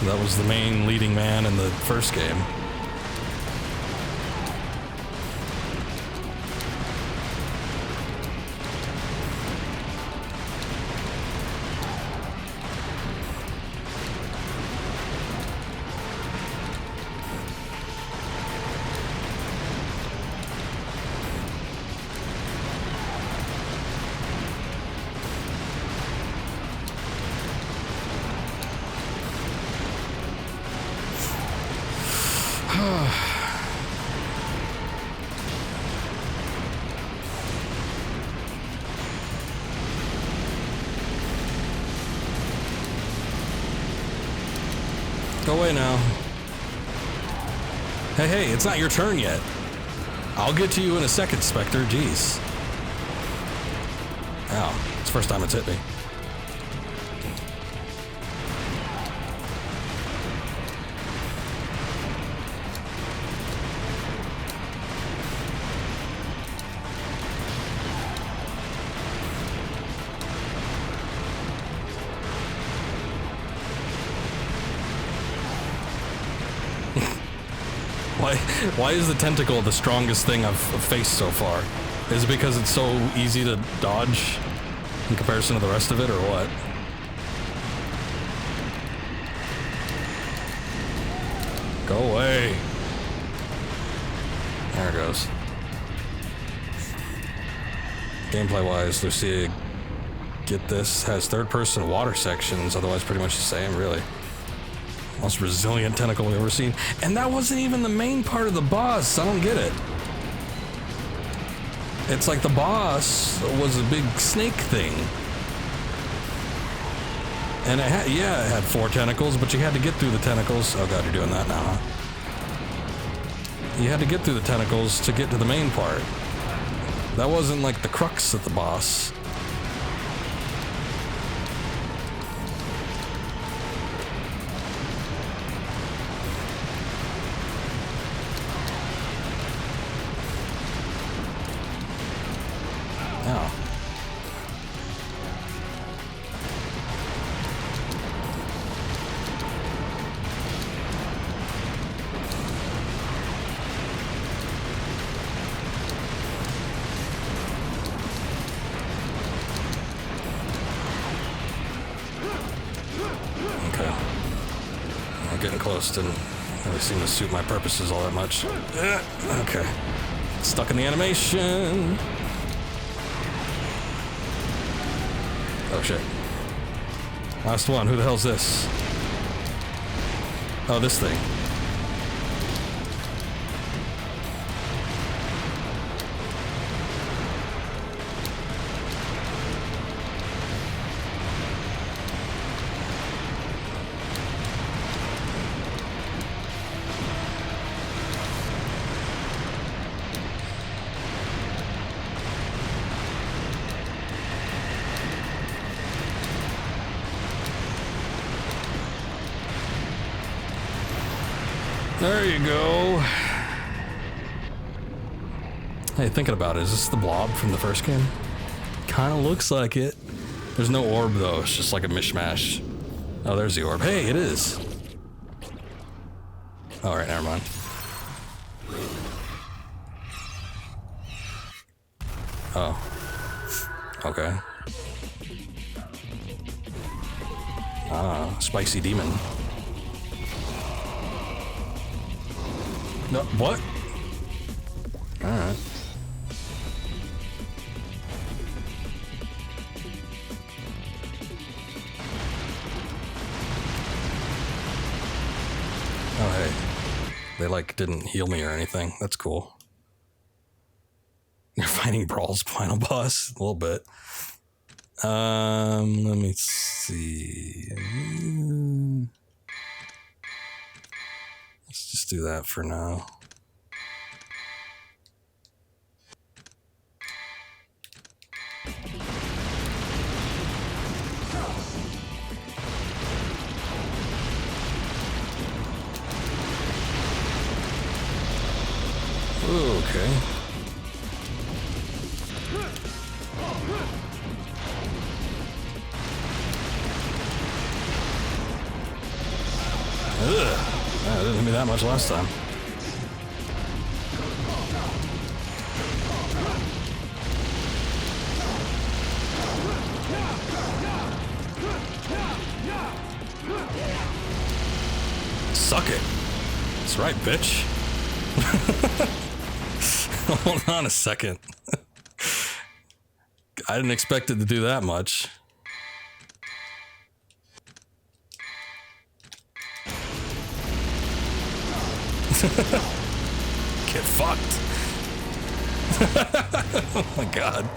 Speaker 1: That was the main leading man in the first game. away now. Hey, hey, it's not your turn yet. I'll get to you in a second, Spectre. Jeez. Ow. It's the first time it's hit me. Why is the tentacle the strongest thing I've faced so far? Is it because it's so easy to dodge in comparison to the rest of it, or what? Go away. There it goes. Gameplay-wise, Lucia, get this, has third-person water sections, otherwise pretty much the same, really. Most resilient tentacle we've ever seen. And that wasn't even the main part of the boss. I don't get it. It's like the boss was a big snake thing. And it had, yeah, it had 4 tentacles, but you had to get through the tentacles. Oh god, you're doing that now, huh? You had to get through the tentacles to get to the main part. That wasn't like the crux of the boss. Didn't really seem to suit my purposes all that much. Okay. Stuck in the animation. Oh shit. Last one. Who the hell's this? Oh, this thing. There you go. Hey, thinking about it, is this the blob from the first game? Kinda looks like it. There's no orb though, it's just like a mishmash. Oh, there's the orb. Hey, it is. Alright, never mind. Oh. Okay. Ah, spicy demon. No, what? Alright. Oh, hey. They, like, didn't heal me or anything. That's cool. You're fighting Brawl's final boss? A little bit. Let me see. Let's just do that for now. Okay. Ugh. That didn't hit me that much last time. Suck it. That's right, bitch. Hold on a second. I didn't expect it to do that much. Get fucked. Oh my god.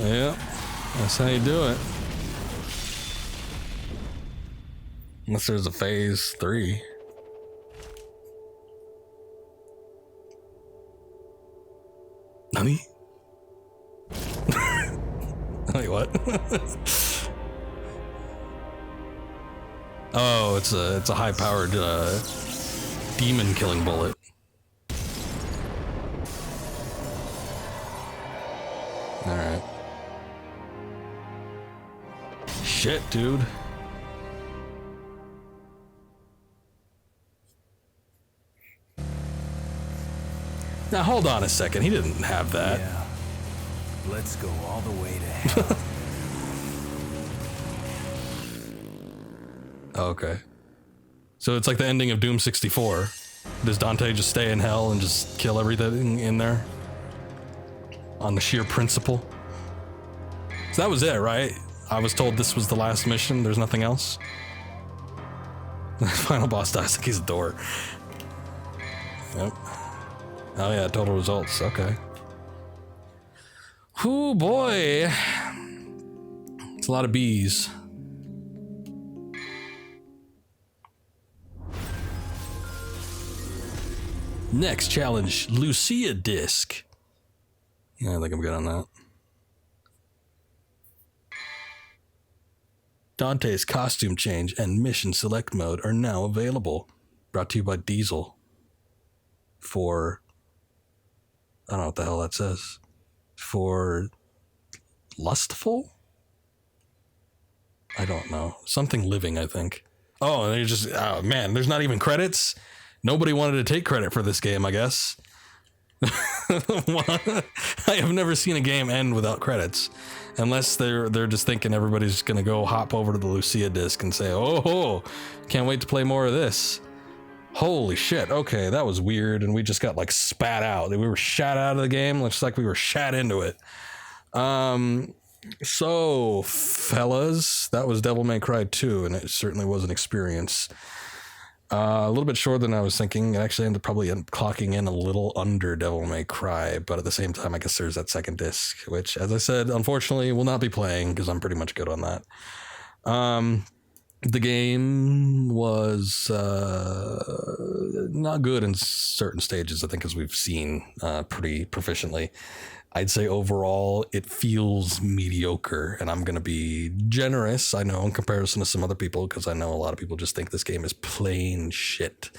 Speaker 1: Yeah, that's how you do it. Unless there's a phase 3. Nani? Wait, what? Oh, it's a high-powered demon killing bullet. All right. Shit, dude. Now hold on a second. He didn't have that.
Speaker 2: Yeah. Let's go all the way to hell.
Speaker 1: Okay. So it's like the ending of Doom 64. Does Dante just stay in hell and just kill everything in there? On the sheer principle? So that was it, right? I was told this was the last mission. There's nothing else. The final boss dies like he's a door. Yep. Oh yeah, total results. Okay. Ooh boy. It's a lot of bees. Next challenge, Lucia disc. Yeah, I think I'm good on that. Dante's costume change and mission select mode are now available. Brought to you by Diesel. For... I don't know what the hell that says. For... Lustful? I don't know. Something living, I think. Oh, and they just... Oh, man, there's not even credits? Nobody wanted to take credit for this game, I guess. I have never seen a game end without credits, unless they're just thinking everybody's gonna go hop over to the Lucia disc and say, "Oh, can't wait to play more of this." Holy shit! Okay, that was weird, and we just got like spat out. We were shat out of the game, looks like we were shat into it. So fellas, that was Devil May Cry 2, and it certainly was an experience. A little bit shorter than I was thinking. It actually ended probably clocking in a little under Devil May Cry, but at the same time, I guess there's that second disc, which, as I said, unfortunately will not be playing because I'm pretty much good on that. The game was not good in certain stages, I think, as we've seen pretty proficiently. I'd say overall it feels mediocre, and I'm going to be generous, I know, in comparison to some other people, because I know a lot of people just think this game is plain shit.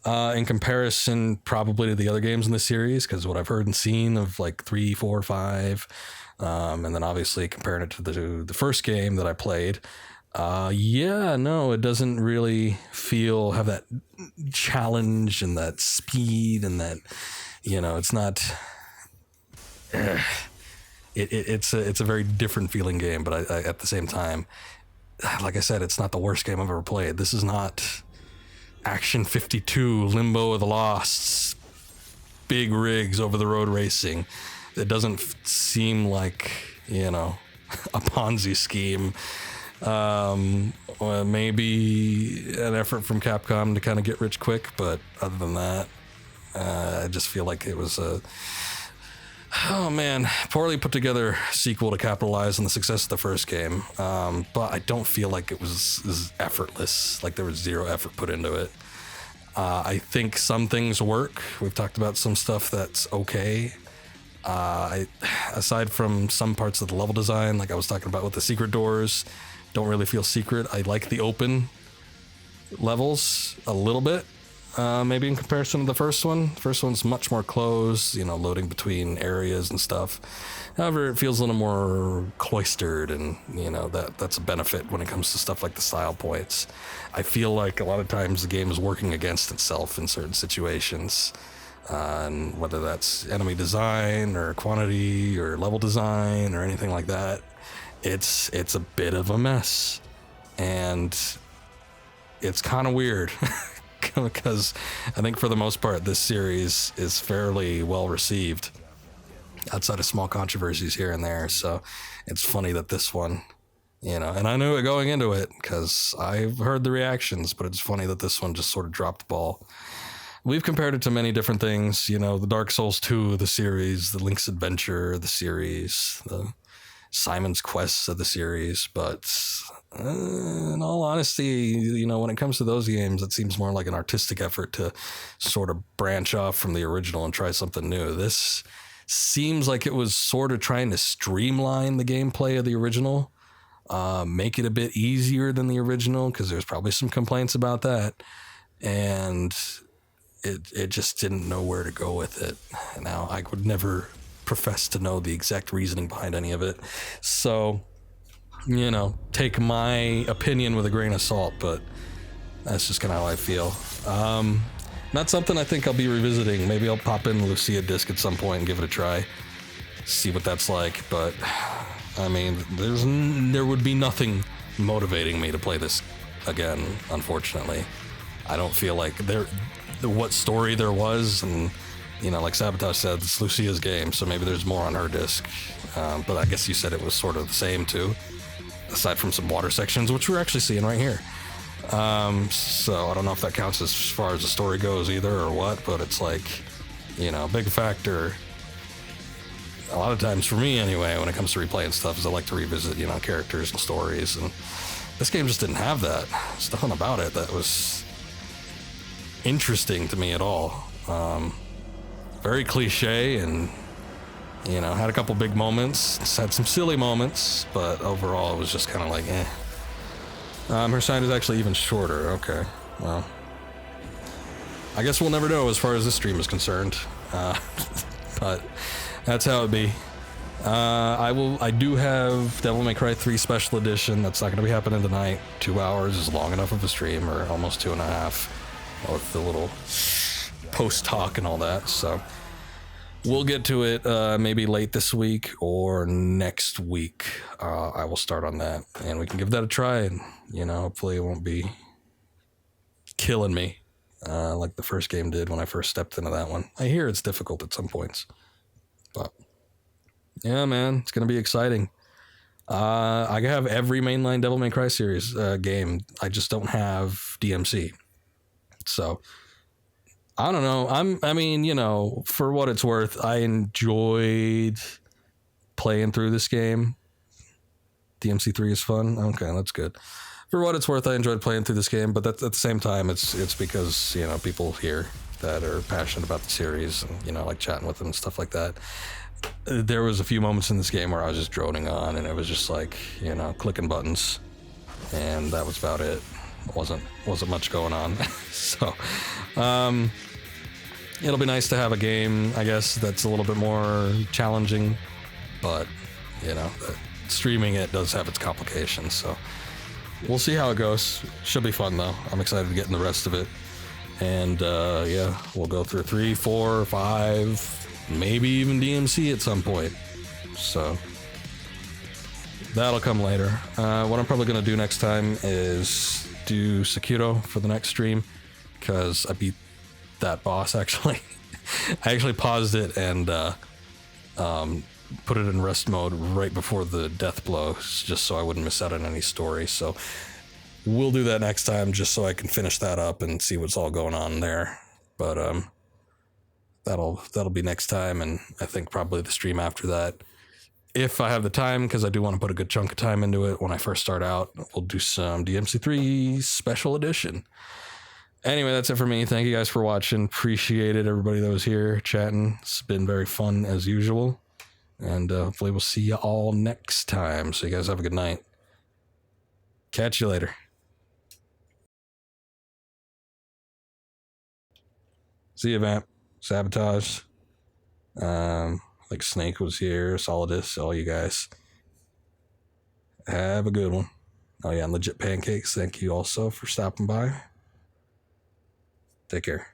Speaker 1: In comparison probably to the other games in the series, because what I've heard and seen of like 3, 4, 5, and then obviously comparing it to the first game that I played, it doesn't really have that challenge and that speed and that, it's not... It's a very different feeling game, but I at the same time, like I said, it's not the worst game I've ever played. This is not Action 52, Limbo of the Lost, big rigs over the road racing. It doesn't seem like, a Ponzi scheme. Or maybe an effort from Capcom to kind of get rich quick, but other than that, I just feel like it was poorly put together sequel to capitalize on the success of the first game. But I don't feel like it was effortless, like there was zero effort put into it. I think some things work. We've talked about some stuff that's okay. Aside from some parts of the level design, like I was talking about with the secret doors, don't really feel secret. I like the open levels a little bit. Maybe in comparison to the first one. The first one's much more closed, loading between areas and stuff. However, it feels a little more cloistered, and, that's a benefit when it comes to stuff like the style points. I feel like a lot of times the game is working against itself in certain situations. And whether that's enemy design or quantity or level design or anything like that, it's a bit of a mess. And it's kind of weird. Because I think for the most part, this series is fairly well received outside of small controversies here and there. So it's funny that this one, and I knew it going into it because I've heard the reactions, but it's funny that this one just sort of dropped the ball. we've compared it to many different things. You know, the Dark Souls 2 of the series, the Link's Adventure of the series, the Simon's Quest of the series. But in all honesty, you know, when it comes to those games, it seems more like an artistic effort to sort of branch off from the original and try something new. This seems like it was sort of trying to streamline the gameplay of the original, make it a bit easier than the original, because there's probably some complaints about that. And it just didn't know where to go with it. Now, I would never profess to know the exact reasoning behind any of it. So, you know, take my opinion with a grain of salt, but that's just kind of how I feel. Not something I think I'll be revisiting. Maybe I'll pop in the Lucia disc at some point and give it a try, see what that's like. But I mean, there would be nothing motivating me to play this again, unfortunately. I don't feel like what story there was, and you know, like Sabotage said, it's Lucia's game, so maybe there's more on her disc. But I guess you said it was sort of the same too, aside from some water sections, which we're actually seeing right here. So I don't know if that counts as far as the story goes either or what, but it's like, you know, big factor a lot of times for me anyway when it comes to replaying stuff is I like to revisit, you know, characters and stories, and this game just didn't have that. There's nothing about it that was interesting to me at all. Very cliche, and you know, had a couple big moments, had some silly moments, but overall it was just kind of like her sign is actually even shorter. Okay, well, I guess we'll never know as far as this stream is concerned, but that's how it be. I do have Devil May Cry 3 Special Edition. That's not going to be happening tonight. 2 hours is long enough of a stream, or almost 2.5, with the little post talk and all that. So we'll get to it maybe late this week or next week. I will start on that, and we can give that a try. And you know, hopefully it won't be killing me like the first game did when I first stepped into that one. I hear it's difficult at some points, but yeah, man, it's gonna be exciting. I have every mainline Devil May Cry series game. I just don't have DMC. So I don't know. I mean, you know, for what it's worth, I enjoyed playing through this game. DMC3 is fun. Okay, that's good. For what it's worth, I enjoyed playing through this game, but at the same time, it's because, you know, people here that are passionate about the series and, you know, like chatting with them and stuff like that. There was a few moments in this game where I was just droning on, and it was just like, you know, clicking buttons, and that was about it. Wasn't much going on. So it'll be nice to have a game, I guess, that's a little bit more challenging, but you know, streaming it does have its complications, so we'll see how it goes. Should be fun though. I'm excited to get in the rest of it, and yeah, we'll go through 3, 4, 5, maybe even DMC at some point, so that'll come later. What I'm probably going to do next time is do Sekiro for the next stream, because I beat that boss actually. I actually paused it and put it in rest mode right before the death blow, just so I wouldn't miss out on any story. So we'll do that next time, just so I can finish that up and see what's all going on there. But that'll be next time, and I think probably the stream after that, if I have the time, because I do want to put a good chunk of time into it when I first start out. We'll do some DMC3 Special Edition. Anyway, that's it for me. Thank you guys for watching. Appreciate it, everybody that was here chatting. It's been very fun as usual. And hopefully we'll see you all next time. So you guys have a good night. Catch you later. See you, Vamp. Sabotage. Like Snake was here. Solidus. All you guys. Have a good one. Oh yeah, and Legit Pancakes. Thank you also for stopping by. Take care.